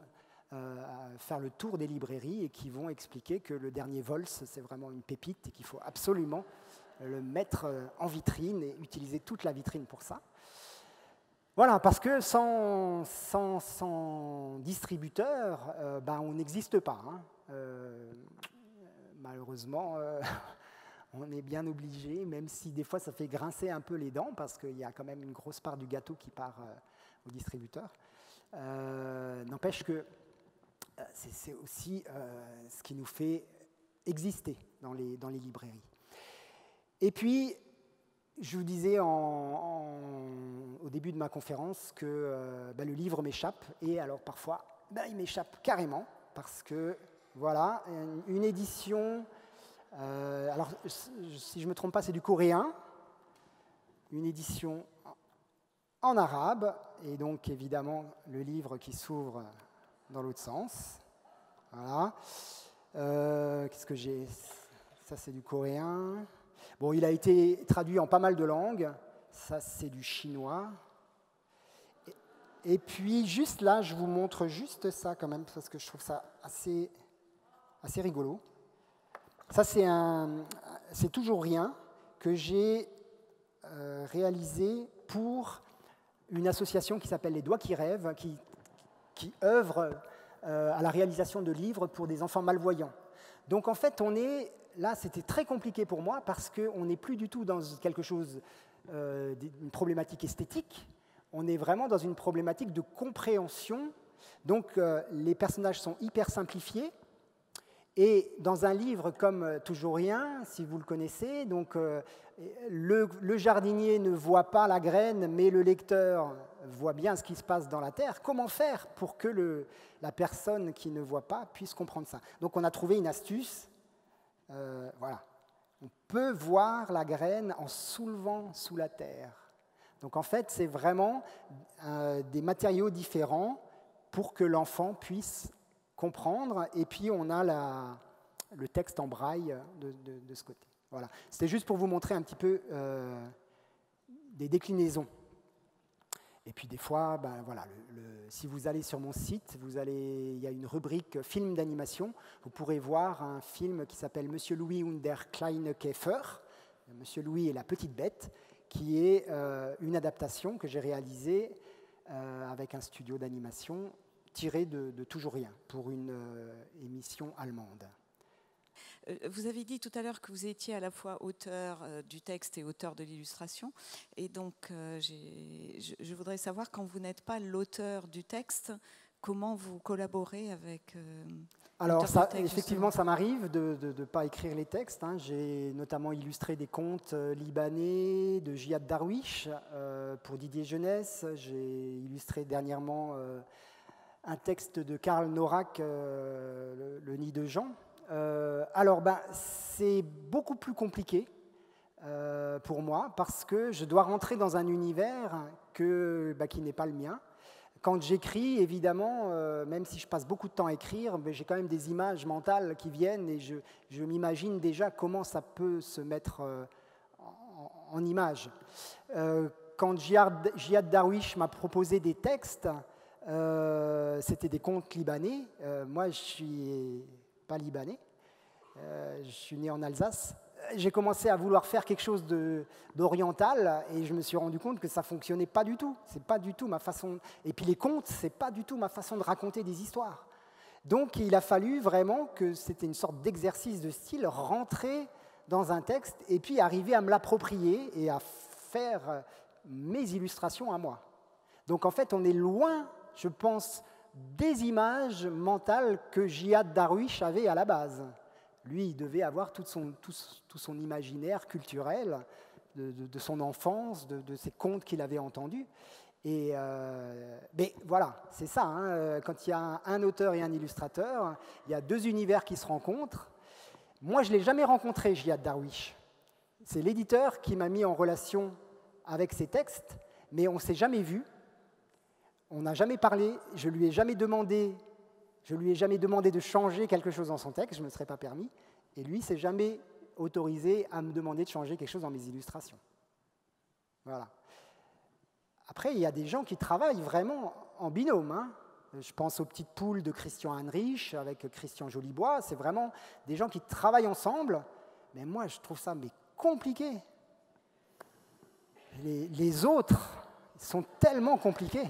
faire le tour des librairies et qui vont expliquer que le dernier Vols, c'est vraiment une pépite et qu'il faut absolument le mettre en vitrine et utiliser toute la vitrine pour ça. Voilà, parce que sans distributeur, on n'existe pas. Malheureusement, on est bien obligé, même si des fois ça fait grincer un peu les dents, parce qu'il y a quand même une grosse part du gâteau qui part au distributeur. N'empêche que c'est aussi ce qui nous fait exister dans les librairies. Et puis, je vous disais au début de ma conférence que le livre m'échappe, et alors parfois, il m'échappe carrément, parce que, voilà, une édition, alors si je ne me trompe pas, c'est du coréen, une édition en arabe, et donc évidemment le livre qui s'ouvre dans l'autre sens. Voilà. Qu'est-ce que j'ai ? Ça, c'est du coréen. Bon, il a été traduit en pas mal de langues. Ça, c'est du chinois. Et puis, juste là, je vous montre juste ça quand même, parce que je trouve ça assez rigolo. Ça, c'est Toujours Rien que j'ai réalisé pour une association qui s'appelle Les Doigts qui rêvent, qui œuvre à la réalisation de livres pour des enfants malvoyants. Donc en fait, là, c'était très compliqué pour moi parce qu'on n'est plus du tout dans quelque chose, une problématique esthétique, on est vraiment dans une problématique de compréhension. Donc les personnages sont hyper simplifiés. Et dans un livre comme Toujours Rien, si vous le connaissez, donc, le jardinier ne voit pas la graine, mais le lecteur voit bien ce qui se passe dans la Terre, comment faire pour que la personne qui ne voit pas puisse comprendre ça? Donc on a trouvé une astuce. Voilà. On peut voir la graine en soulevant sous la terre. Donc en fait, c'est vraiment des matériaux différents pour que l'enfant puisse comprendre. Et puis on a le texte en braille de ce côté. Voilà. C'était juste pour vous montrer un petit peu des déclinaisons. Et puis des fois, voilà, si vous allez sur mon site, il y a une rubrique film d'animation. Vous pourrez voir un film qui s'appelle Monsieur Louis und der kleine Käfer, Monsieur Louis et la petite bête, qui est une adaptation que j'ai réalisée avec un studio d'animation tiré de Toujours Rien pour une émission allemande. Vous avez dit tout à l'heure que vous étiez à la fois auteur du texte et auteur de l'illustration. Et donc, je voudrais savoir, quand vous n'êtes pas l'auteur du texte, comment vous collaborez avec Alors, effectivement, ça m'arrive de ne pas écrire les textes. Hein. J'ai notamment illustré des contes libanais de Jihad Darwish pour Didier Jeunesse. J'ai illustré dernièrement un texte de Karl Norak, le Nid de Jean. Alors, c'est beaucoup plus compliqué pour moi parce que je dois rentrer dans un univers qui n'est pas le mien. Quand j'écris, évidemment, même si je passe beaucoup de temps à écrire, j'ai quand même des images mentales qui viennent et je m'imagine déjà comment ça peut se mettre en image. Quand Jihad Darwish m'a proposé des textes, c'était des contes libanais. Moi, je suis pas libanais. Je suis né en Alsace. J'ai commencé à vouloir faire quelque chose d'oriental et je me suis rendu compte que ça fonctionnait pas du tout. C'est pas du tout ma façon. Et puis les contes, c'est pas du tout ma façon de raconter des histoires. Donc il a fallu vraiment que c'était une sorte d'exercice de style, rentrer dans un texte et puis arriver à me l'approprier et à faire mes illustrations à moi. Donc en fait, on est loin, je pense, des images mentales que Jihad Darwish avait à la base. Lui, il devait avoir tout son imaginaire culturel de son enfance, de ses contes qu'il avait entendus. Mais voilà, c'est ça. Hein, quand il y a un auteur et un illustrateur, il y a deux univers qui se rencontrent. Moi, je ne l'ai jamais rencontré, Jihad Darwish. C'est l'éditeur qui m'a mis en relation avec ses textes, mais on ne s'est jamais vu. On n'a jamais parlé, je lui ai jamais demandé de changer quelque chose dans son texte, je ne me serais pas permis, et lui ne s'est jamais autorisé à me demander de changer quelque chose dans mes illustrations. Voilà. Après, il y a des gens qui travaillent vraiment en binôme. Hein. Je pense aux Petites Poules de Christian Heinrich avec Christian Jolibois, c'est vraiment des gens qui travaillent ensemble, mais moi je trouve ça compliqué. Les autres sont tellement compliqués.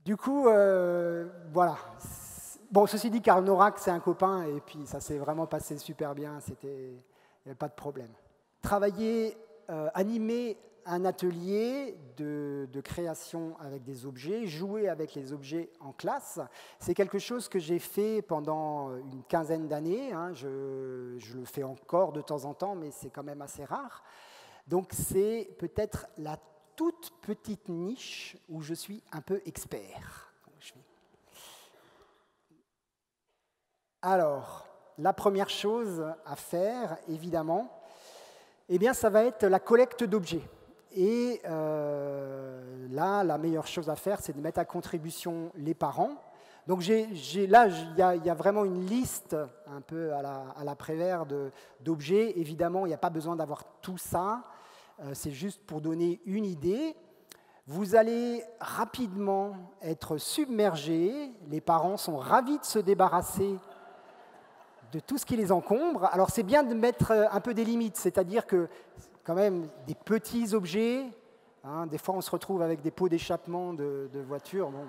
Du coup, voilà. Bon, ceci dit, Karl Norak, c'est un copain, et puis ça s'est vraiment passé super bien, il n'y avait pas de problème. Travailler, animer un atelier de création avec des objets, jouer avec les objets en classe, c'est quelque chose que j'ai fait pendant une quinzaine d'années. Hein. Je le fais encore de temps en temps, mais c'est quand même assez rare. Donc c'est peut-être la toute petite niche où je suis un peu expert. Alors, la première chose à faire, évidemment, eh bien, ça va être la collecte d'objets. Et là, la meilleure chose à faire, c'est de mettre à contribution les parents. Donc là, il y a vraiment une liste un peu à la Prévert d'objets. Évidemment, il n'y a pas besoin d'avoir tout ça. C'est juste pour donner une idée. Vous allez rapidement être submergés. Les parents sont ravis de se débarrasser de tout ce qui les encombre. Alors c'est bien de mettre un peu des limites, c'est-à-dire que quand même des petits objets, hein, des fois on se retrouve avec des pots d'échappement de voitures, bon,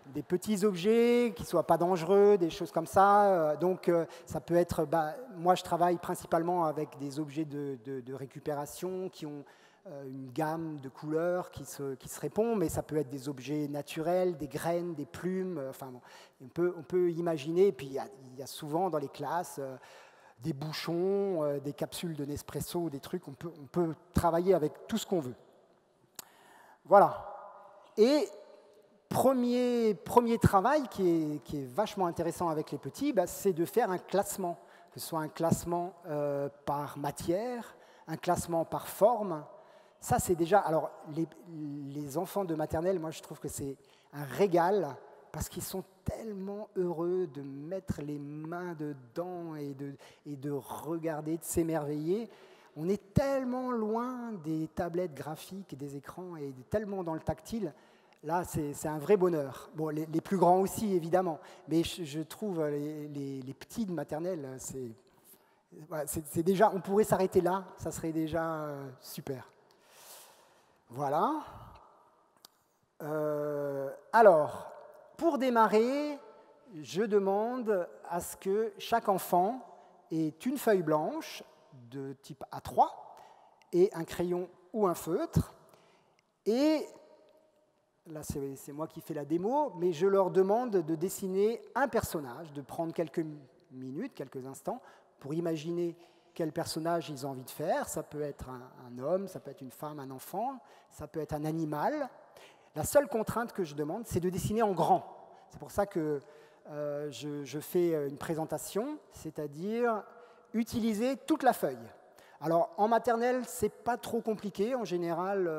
des petits objets qui ne soient pas dangereux, des choses comme ça. Donc ça peut être, moi je travaille principalement avec des objets de récupération qui ont une gamme de couleurs qui se répond, mais ça peut être des objets naturels, des graines, des plumes, enfin bon, on peut imaginer, et puis il y a souvent dans les classes des bouchons, des capsules de Nespresso, des trucs, on peut travailler avec tout ce qu'on veut. Voilà. Et premier travail qui est vachement intéressant avec les petits, c'est de faire un classement, que ce soit un classement par matière, un classement par forme. Ça, c'est déjà... Alors, les enfants de maternelle, moi, je trouve que c'est un régal parce qu'ils sont tellement heureux de mettre les mains dedans et de regarder, de s'émerveiller. On est tellement loin des tablettes graphiques, des écrans, et tellement dans le tactile. Là, c'est un vrai bonheur. Bon, les plus grands aussi, évidemment. Mais je trouve les petits de maternelle, c'est déjà... On pourrait s'arrêter là, ça serait déjà super. Voilà. Alors, pour démarrer, je demande à ce que chaque enfant ait une feuille blanche de type A3 et un crayon ou un feutre. Et là, c'est moi qui fais la démo, mais je leur demande de dessiner un personnage, de prendre quelques minutes, quelques instants, pour imaginer quel personnage ils ont envie de faire. Ça peut être un homme, ça peut être une femme, un enfant, ça peut être un animal. La seule contrainte que je demande, c'est de dessiner en grand. C'est pour ça que je fais une présentation, c'est-à-dire utiliser toute la feuille. Alors, en maternelle, c'est pas trop compliqué. En général,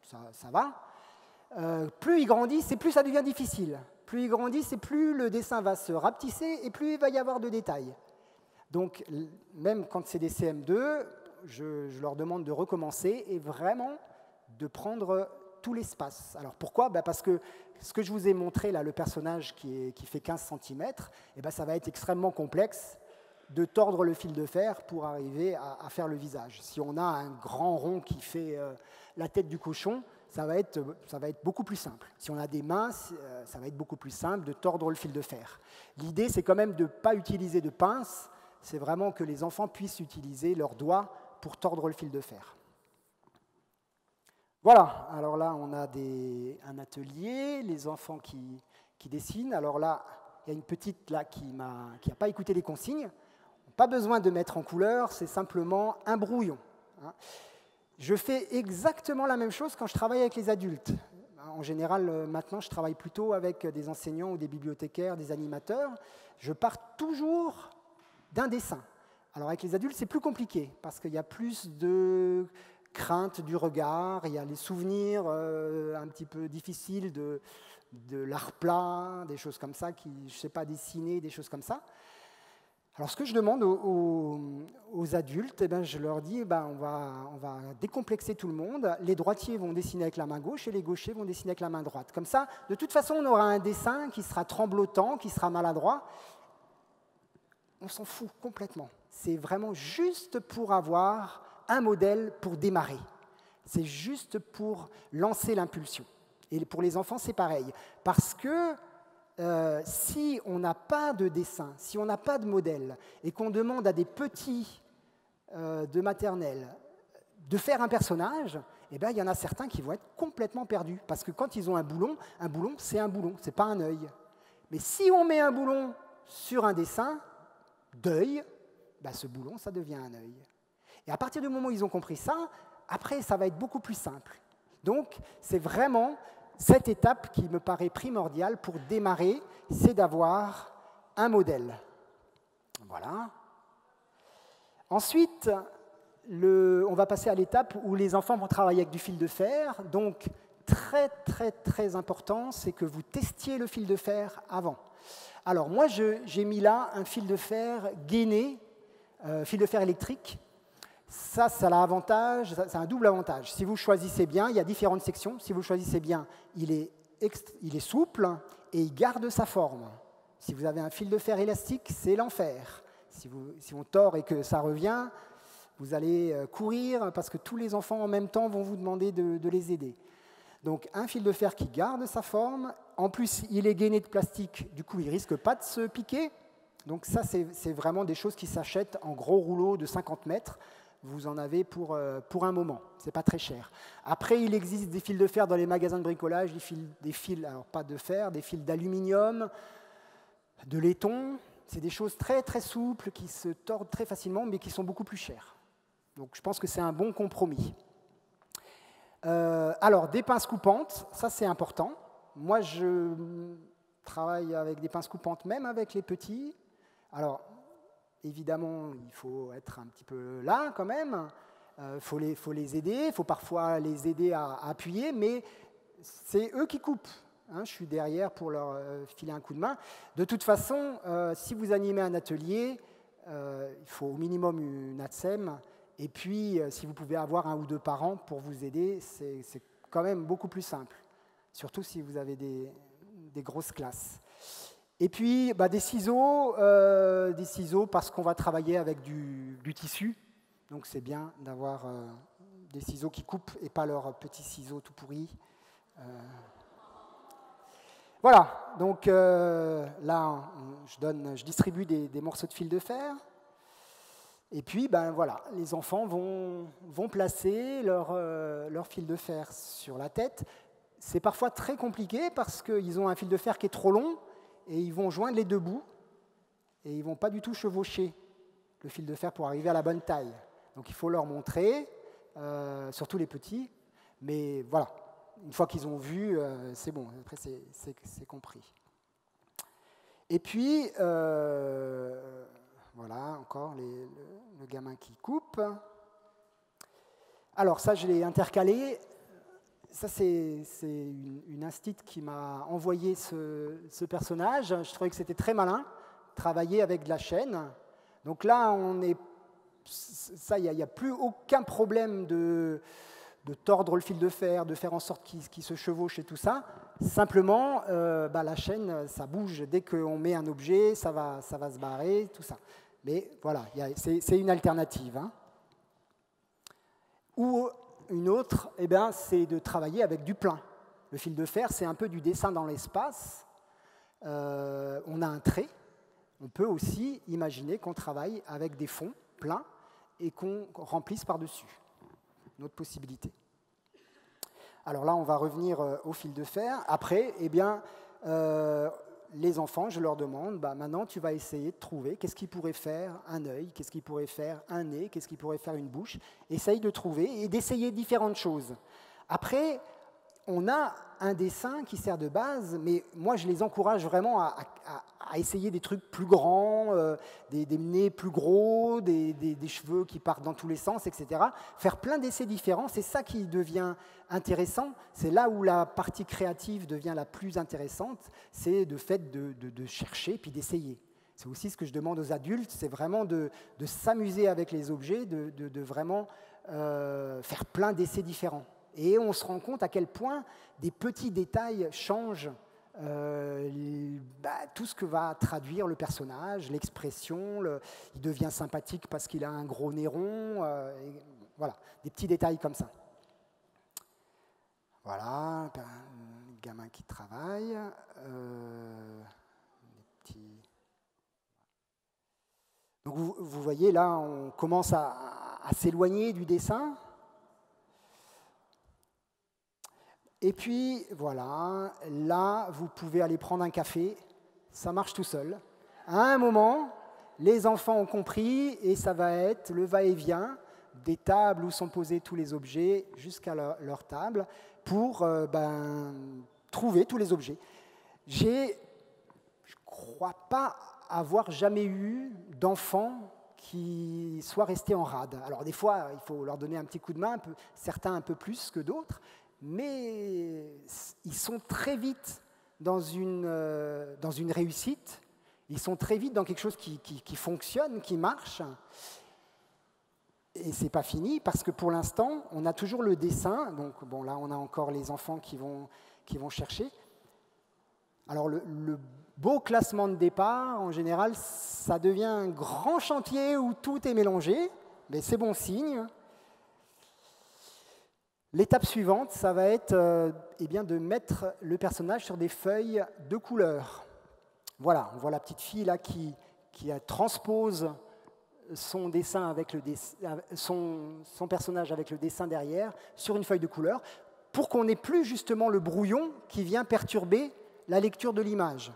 ça va. Plus ils grandissent, et plus ça devient difficile. Plus ils grandissent, et plus le dessin va se rapetisser, et plus il va y avoir de détails. Donc, même quand c'est des CM2, je leur demande de recommencer et vraiment de prendre tout l'espace. Alors, pourquoi ? Parce que ce que je vous ai montré, là, le personnage qui fait 15 cm, ça va être extrêmement complexe de tordre le fil de fer pour arriver à faire le visage. Si on a un grand rond qui fait la tête du cochon, ça va être beaucoup plus simple. Si on a des mains, ça va être beaucoup plus simple de tordre le fil de fer. L'idée, c'est quand même de ne pas utiliser de pince, c'est vraiment que les enfants puissent utiliser leurs doigts pour tordre le fil de fer. Voilà, alors là, on a un atelier, les enfants qui dessinent. Alors là, il y a une petite là, qui n'a pas écouté les consignes. Pas besoin de mettre en couleur, c'est simplement un brouillon. Je fais exactement la même chose quand je travaille avec les adultes. En général, maintenant, je travaille plutôt avec des enseignants ou des bibliothécaires, des animateurs. Je pars toujours d'un dessin. Alors avec les adultes, c'est plus compliqué, parce qu'il y a plus de crainte du regard, il y a les souvenirs un petit peu difficiles de l'art plat, des choses comme ça, je ne sais pas dessiner, des choses comme ça. Alors ce que je demande aux adultes, je leur dis, on va décomplexer tout le monde. Les droitiers vont dessiner avec la main gauche et les gauchers vont dessiner avec la main droite. Comme ça, de toute façon, on aura un dessin qui sera tremblotant, qui sera maladroit. On s'en fout complètement. C'est vraiment juste pour avoir un modèle pour démarrer. C'est juste pour lancer l'impulsion. Et pour les enfants, c'est pareil. Parce que si on n'a pas de dessin, si on n'a pas de modèle, et qu'on demande à des petits de maternelle de faire un personnage, il y en a certains qui vont être complètement perdus. Parce que quand ils ont un boulon, c'est un boulon, c'est pas un œil. Mais si on met un boulon sur un dessin d'œil, ce boulon, ça devient un œil. Et à partir du moment où ils ont compris ça, après, ça va être beaucoup plus simple. Donc, c'est vraiment cette étape qui me paraît primordiale pour démarrer, c'est d'avoir un modèle. Voilà. Ensuite, on va passer à l'étape où les enfants vont travailler avec du fil de fer. Donc, très, très, très important, c'est que vous testiez le fil de fer avant. Alors, moi, j'ai mis là un fil de fer gainé, fil de fer électrique. Ça a l'avantage, c'est un double avantage. Si vous choisissez bien, il y a différentes sections. Si vous choisissez bien, il est souple et il garde sa forme. Si vous avez un fil de fer élastique, c'est l'enfer. Si on tord et que ça revient, vous allez courir parce que tous les enfants en même temps vont vous demander de les aider. Donc un fil de fer qui garde sa forme. En plus, il est gainé de plastique, du coup, il ne risque pas de se piquer. Donc ça, c'est vraiment des choses qui s'achètent en gros rouleaux de 50 mètres. Vous en avez pour un moment, ce n'est pas très cher. Après, il existe des fils de fer dans les magasins de bricolage, des fils alors pas de fer, des fils d'aluminium, de laiton. C'est des choses très très souples qui se tordent très facilement, mais qui sont beaucoup plus chères. Donc je pense que c'est un bon compromis. Alors, des pinces coupantes, ça c'est important. Moi, je travaille avec des pinces coupantes, même avec les petits. Alors, évidemment, il faut être un petit peu là quand même. Faut les aider. Il faut parfois les aider à appuyer, mais c'est eux qui coupent. Hein, je suis derrière pour leur filer un coup de main. De toute façon, si vous animez un atelier, il faut au minimum une ATSEM. Et puis, si vous pouvez avoir 1 ou 2 parents pour vous aider, c'est quand même beaucoup plus simple. Surtout si vous avez des grosses classes. Et puis, des ciseaux parce qu'on va travailler avec du tissu. Donc, c'est bien d'avoir des ciseaux qui coupent et pas leurs petits ciseaux tout pourris. Voilà, donc là, je distribue des morceaux de fil de fer. Et puis, voilà, les enfants vont placer leur fil de fer sur la tête. C'est parfois très compliqué parce qu'ils ont un fil de fer qui est trop long et ils vont joindre les 2 bouts et ils ne vont pas du tout chevaucher le fil de fer pour arriver à la bonne taille. Donc, il faut leur montrer, surtout les petits. Mais voilà, une fois qu'ils ont vu, c'est bon, après c'est compris. Et puis, voilà, encore le gamin qui coupe. Alors ça, je l'ai intercalé. Ça, c'est une instite qui m'a envoyé ce personnage. Je trouvais que c'était très malin, travailler avec de la chaîne. Donc là, il n'y a plus aucun problème de tordre le fil de fer, de faire en sorte qu'il se chevauche et tout ça. Simplement, la chaîne, ça bouge. Dès qu'on met un objet, ça va se barrer, tout ça. Mais voilà, c'est une alternative. Hein. Ou une autre, c'est de travailler avec du plein. Le fil de fer, c'est un peu du dessin dans l'espace. On a un trait. On peut aussi imaginer qu'on travaille avec des fonds pleins et qu'on remplisse par-dessus. Une autre possibilité. Alors là, on va revenir au fil de fer. Après, les enfants, je leur demande, maintenant, tu vas essayer de trouver qu'est-ce qui pourrait faire un œil, qu'est-ce qui pourrait faire un nez, qu'est-ce qui pourrait faire une bouche. Essaye de trouver et d'essayer différentes choses. Après, on a un dessin qui sert de base, mais moi, je les encourage vraiment à essayer des trucs plus grands, des nez plus gros, des cheveux qui partent dans tous les sens, etc. Faire plein d'essais différents, c'est ça qui devient intéressant. C'est là où la partie créative devient la plus intéressante, c'est le fait de chercher puis d'essayer. C'est aussi ce que je demande aux adultes, c'est vraiment de s'amuser avec les objets, de vraiment faire plein d'essais différents. Et on se rend compte à quel point des petits détails changent tout ce que va traduire le personnage, l'expression, il devient sympathique parce qu'il a un gros nez rond, voilà, des petits détails comme ça. Voilà, un gamin qui travaille, Donc vous voyez, là, on commence à s'éloigner du dessin. Et puis, voilà, là, vous pouvez aller prendre un café, ça marche tout seul. À un moment, les enfants ont compris et ça va être le va-et-vient des tables où sont posés tous les objets jusqu'à leur table pour trouver tous les objets. Je ne crois pas avoir jamais eu d'enfants qui soient restés en rade. Alors des fois, il faut leur donner un petit coup de main, certains un peu plus que d'autres, mais ils sont très vite dans une réussite, ils sont très vite dans quelque chose qui fonctionne, qui marche. Et ce n'est pas fini, parce que pour l'instant, on a toujours le dessin. Donc bon, là, on a encore les enfants qui vont chercher. Alors le beau classement de départ, en général, ça devient un grand chantier où tout est mélangé, mais c'est bon signe. L'étape suivante, ça va être de mettre le personnage sur des feuilles de couleur. Voilà, on voit la petite fille là qui transpose son dessin avec son personnage avec le dessin derrière sur une feuille de couleur pour qu'on n'ait plus justement le brouillon qui vient perturber la lecture de l'image.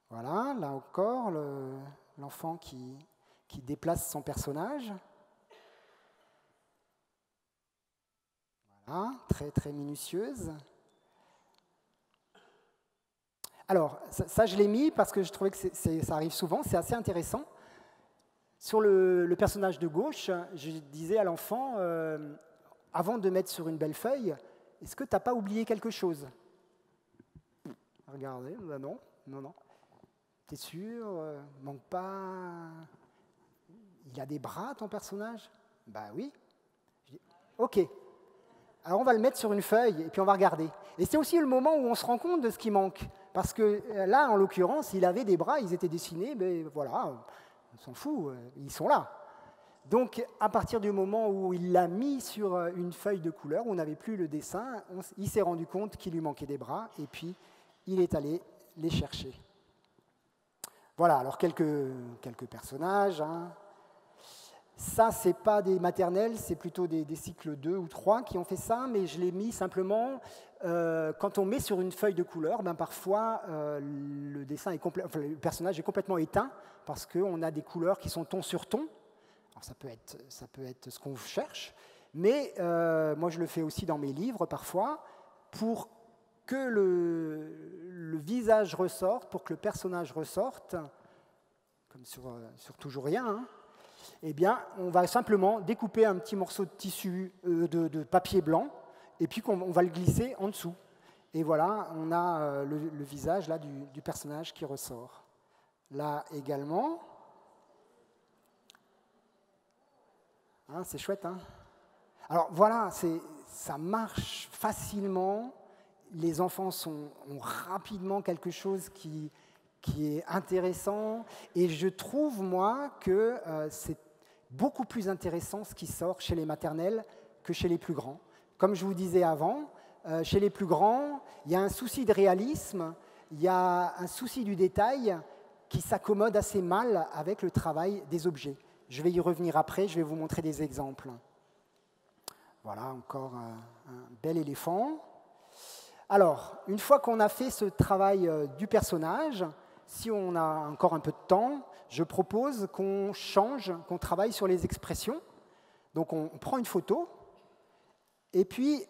Voilà, là encore, l'enfant qui déplace son personnage. Voilà, très très minutieuse. Alors, ça je l'ai mis parce que je trouvais que ça arrive souvent, c'est assez intéressant. Sur le personnage de gauche, je disais à l'enfant, avant de mettre sur une belle feuille, est-ce que tu n'as pas oublié quelque chose? Regardez, bah non. T'es sûr? Manque pas. Il a des bras, ton personnage? Bah oui. Je dis, ok. Alors on va le mettre sur une feuille et puis on va regarder. Et c'est aussi le moment où on se rend compte de ce qui manque. Parce que là, en l'occurrence, il avait des bras, ils étaient dessinés, mais voilà, on s'en fout, ils sont là. Donc, à partir du moment où il l'a mis sur une feuille de couleur, où on n'avait plus le dessin, il s'est rendu compte qu'il lui manquait des bras, et puis il est allé les chercher. Voilà, alors quelques personnages. Hein. Ça, ce n'est pas des maternelles, c'est plutôt des cycles 2 ou 3 qui ont fait ça, mais je l'ai mis simplement, quand on met sur une feuille de couleur, ben parfois le personnage est complètement éteint, parce qu'on a des couleurs qui sont ton sur ton. Alors, ça peut être ce qu'on cherche, mais moi je le fais aussi dans mes livres parfois, pour que le visage ressorte, pour que le personnage ressorte, comme sur Toujours rien, hein, eh bien, on va simplement découper un petit morceau de tissu, de papier blanc, et puis on va le glisser en dessous. Et voilà, on a le visage là, du personnage qui ressort. Là également. Hein, c'est chouette, hein? Alors voilà, ça marche facilement. Les enfants ont rapidement quelque chose qui est intéressant. Et je trouve, moi, que c'est beaucoup plus intéressant ce qui sort chez les maternelles que chez les plus grands. Comme je vous disais avant, chez les plus grands, il y a un souci de réalisme, il y a un souci du détail qui s'accommode assez mal avec le travail des objets. Je vais y revenir après, je vais vous montrer des exemples. Voilà, encore un bel éléphant. Alors, une fois qu'on a fait ce travail du personnage, si on a encore un peu de temps, je propose qu'on change, qu'on travaille sur les expressions. Donc, on prend une photo, et puis,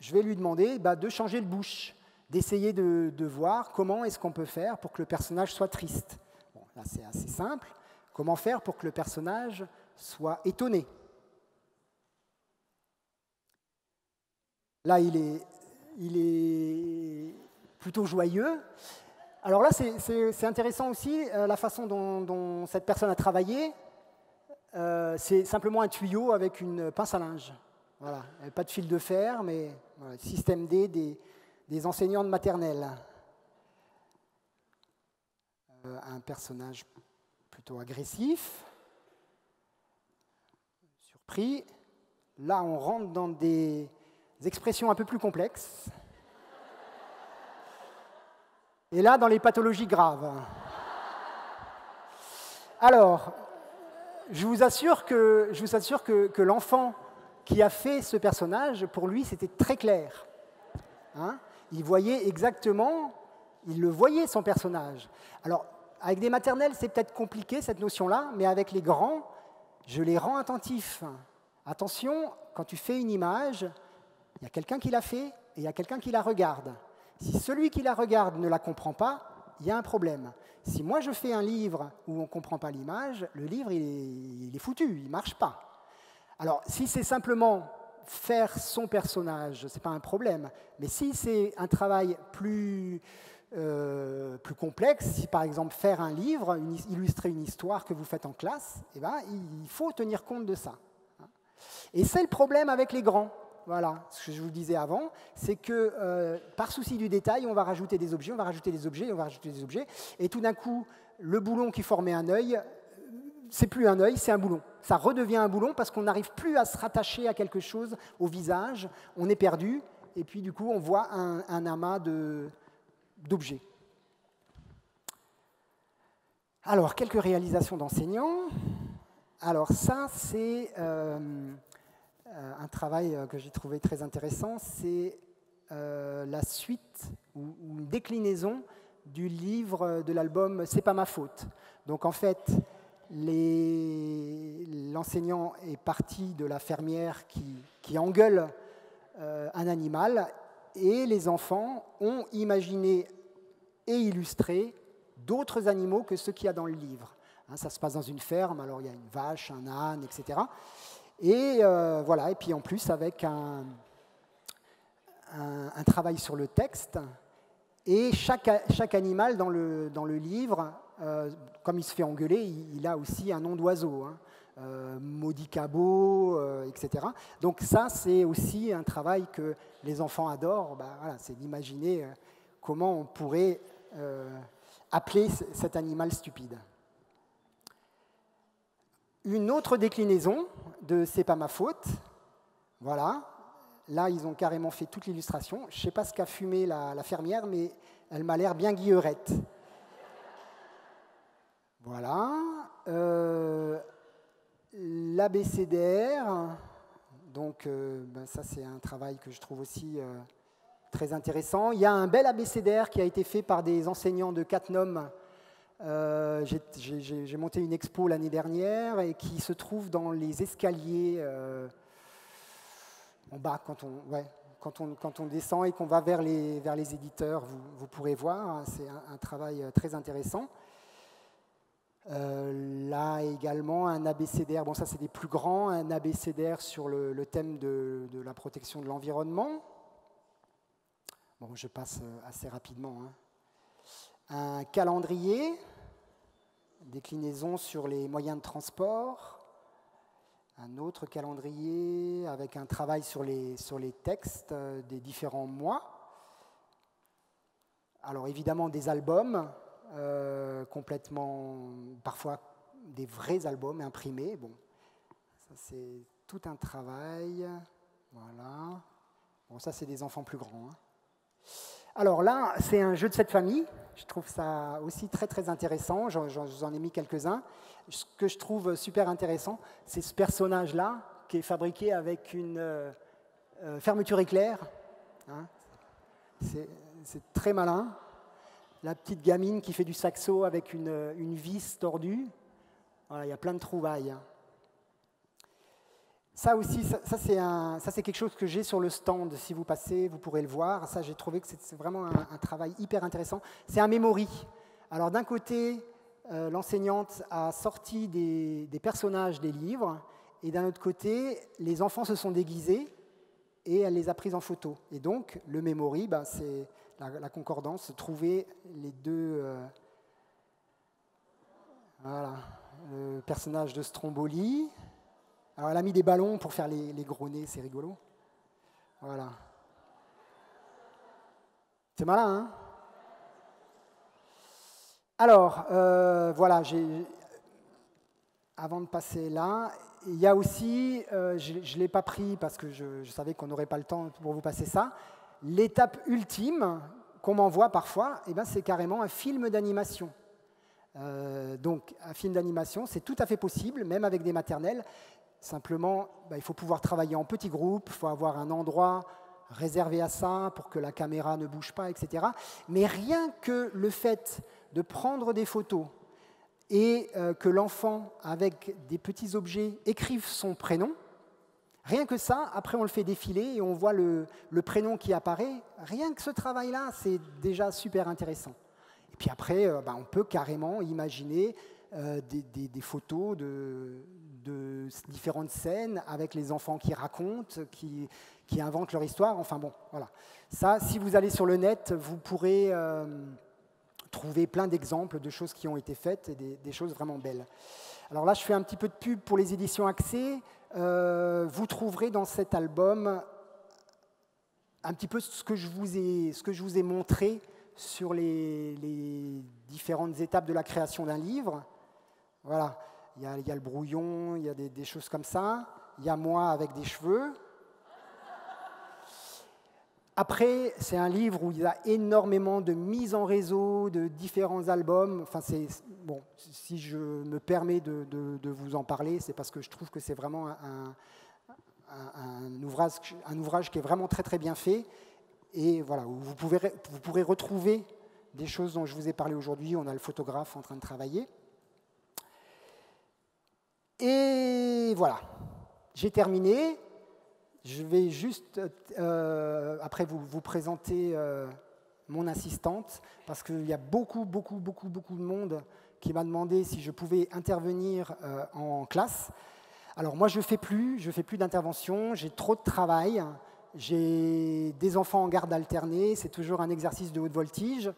je vais lui demander de changer de bouche, d'essayer de voir comment est-ce qu'on peut faire pour que le personnage soit triste. Bon, là, c'est assez simple. Comment faire pour que le personnage soit étonné? Là, il est plutôt joyeux. Alors là, c'est intéressant aussi, la façon dont cette personne a travaillé. C'est simplement un tuyau avec une pince à linge. Voilà. Pas de fil de fer, mais voilà, système D des enseignants de maternelle. Un personnage plutôt agressif, surpris. Là, on rentre dans des expressions un peu plus complexes. Et là, dans les pathologies graves. Alors, je vous assure que l'enfant qui a fait ce personnage, pour lui, c'était très clair. Hein? Il voyait exactement, il le voyait, son personnage. Alors, avec des maternelles, c'est peut-être compliqué, cette notion-là, mais avec les grands, je les rends attentifs. Attention, quand tu fais une image, il y a quelqu'un qui l'a fait et il y a quelqu'un qui la regarde. Si celui qui la regarde ne la comprend pas, il y a un problème. Si moi je fais un livre où on ne comprend pas l'image, le livre il est foutu, il ne marche pas. Alors, si c'est simplement faire son personnage, ce n'est pas un problème. Mais si c'est un travail plus complexe, si par exemple faire un livre, illustrer une histoire que vous faites en classe, eh ben, il faut tenir compte de ça. Et c'est le problème avec les grands. Voilà, ce que je vous disais avant, c'est que par souci du détail, on va rajouter des objets, on va rajouter des objets, on va rajouter des objets, et tout d'un coup, le boulon qui formait un œil, c'est plus un œil, c'est un boulon. Ça redevient un boulon parce qu'on n'arrive plus à se rattacher à quelque chose, au visage, on est perdu, et puis du coup, on voit un amas d'objets. Alors, quelques réalisations d'enseignants. Alors ça, c'est un travail que j'ai trouvé très intéressant, c'est la suite ou une déclinaison du livre de l'album C'est pas ma faute. Donc en fait, l'enseignant est parti de la fermière qui engueule un animal, et les enfants ont imaginé et illustré d'autres animaux que ceux qu'il y a dans le livre. Ça se passe dans une ferme, alors il y a une vache, un âne, etc. Et voilà, et puis en plus avec un travail sur le texte, et chaque animal dans le livre, comme il se fait engueuler, il a aussi un nom d'oiseau, maudit cabot, etc. Donc ça, c'est aussi un travail que les enfants adorent, voilà, c'est d'imaginer comment on pourrait appeler cet animal stupide. Une autre déclinaison de C'est pas ma faute, voilà. Là, ils ont carrément fait toute l'illustration. Je ne sais pas ce qu'a fumé la fermière, mais elle m'a l'air bien guillerette. Voilà. L'abécédaire, donc ça c'est un travail que je trouve aussi très intéressant. Il y a un bel abécédaire qui a été fait par des enseignants de Cattenom. J'ai monté une expo l'année dernière et qui se trouve dans les escaliers en bas, quand on descend et qu'on va vers les éditeurs, vous pourrez voir, c'est un travail très intéressant. Là également, un abécédaire, bon ça c'est des plus grands, un abécédaire sur le thème de la protection de l'environnement. Bon, je passe assez rapidement. Un calendrier, déclinaison sur les moyens de transport. Un autre calendrier avec un travail sur les textes des différents mois. Alors évidemment des albums, complètement, parfois des vrais albums imprimés. Bon, ça c'est tout un travail. Voilà. Bon, ça c'est des enfants plus grands. Alors là, c'est un jeu de cette famille. Je trouve ça aussi très très intéressant. J'en ai mis quelques-uns. Ce que je trouve super intéressant, c'est ce personnage-là qui est fabriqué avec une fermeture éclair. C'est très malin. La petite gamine qui fait du saxo avec une vis tordue. Voilà, il y a plein de trouvailles. Ça aussi, ça c'est quelque chose que j'ai sur le stand. Si vous passez, vous pourrez le voir. Ça, j'ai trouvé que c'est vraiment un travail hyper intéressant. C'est un memory. Alors d'un côté, l'enseignante a sorti des personnages des livres, et d'un autre côté, les enfants se sont déguisés et elle les a prises en photo. Et donc, le memory, c'est la concordance, trouver les deux... voilà, le personnage de Stromboli. Alors, elle a mis des ballons pour faire les gros nez, c'est rigolo. Voilà. C'est malin, hein? Alors, voilà, avant de passer là, il y a aussi, je ne l'ai pas pris parce que je savais qu'on n'aurait pas le temps pour vous passer ça, l'étape ultime qu'on m'envoie parfois, c'est carrément un film d'animation. Donc, un film d'animation, c'est tout à fait possible, même avec des maternelles. Simplement, il faut pouvoir travailler en petits groupes, il faut avoir un endroit réservé à ça pour que la caméra ne bouge pas, etc. Mais rien que le fait de prendre des photos et que l'enfant, avec des petits objets, écrive son prénom, rien que ça, après on le fait défiler et on voit le prénom qui apparaît. Rien que ce travail-là, c'est déjà super intéressant. Et puis après, on peut carrément imaginer des photos de différentes scènes avec les enfants qui racontent, qui inventent leur histoire. Enfin bon, voilà. Ça, si vous allez sur le net, vous pourrez trouver plein d'exemples de choses qui ont été faites et des choses vraiment belles. Alors là, je fais un petit peu de pub pour les éditions Accès. Vous trouverez dans cet album un petit peu ce que je vous ai montré sur les différentes étapes de la création d'un livre. Voilà. Il y a le brouillon, il y a des choses comme ça. Il y a moi avec des cheveux. Après, c'est un livre où il y a énormément de mise en réseau, de différents albums. Enfin, bon, si je me permets de vous en parler, c'est parce que je trouve que c'est vraiment un ouvrage qui est vraiment très très bien fait. Et voilà, où vous pourrez retrouver des choses dont je vous ai parlé aujourd'hui. On a le photographe en train de travailler. Et voilà, j'ai terminé. Je vais juste, après, vous présenter mon assistante, parce qu'il y a beaucoup de monde qui m'a demandé si je pouvais intervenir en classe. Alors moi, je fais plus d'intervention, j'ai trop de travail, j'ai des enfants en garde alternée, c'est toujours un exercice de haute voltige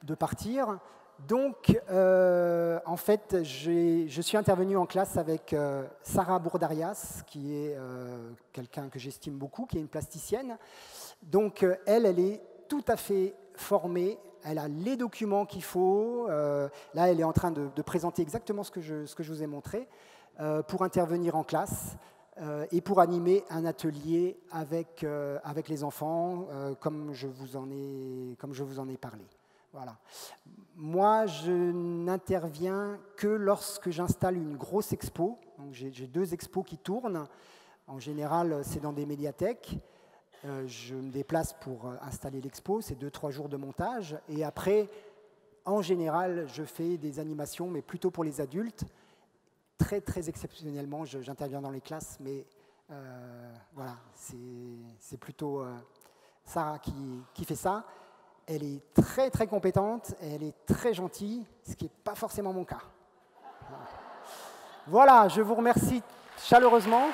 de partir. Donc, en fait, je suis intervenu en classe avec Sarah Bourdarias, qui est quelqu'un que j'estime beaucoup, qui est une plasticienne. Donc, elle est tout à fait formée, elle a les documents qu'il faut. Là, elle est en train de présenter exactement ce que je vous ai montré pour intervenir en classe et pour animer un atelier avec les enfants, comme je vous en ai parlé. Voilà. Moi, je n'interviens que lorsque j'installe une grosse expo. J'ai 2 expos qui tournent. En général, c'est dans des médiathèques. Je me déplace pour installer l'expo. C'est 2-3 jours de montage. Et après, en général, je fais des animations, mais plutôt pour les adultes. Très exceptionnellement, j'interviens dans les classes, mais voilà, c'est plutôt Sarah qui fait ça. Elle est très compétente, elle est très gentille, ce qui n'est pas forcément mon cas. Voilà, je vous remercie chaleureusement.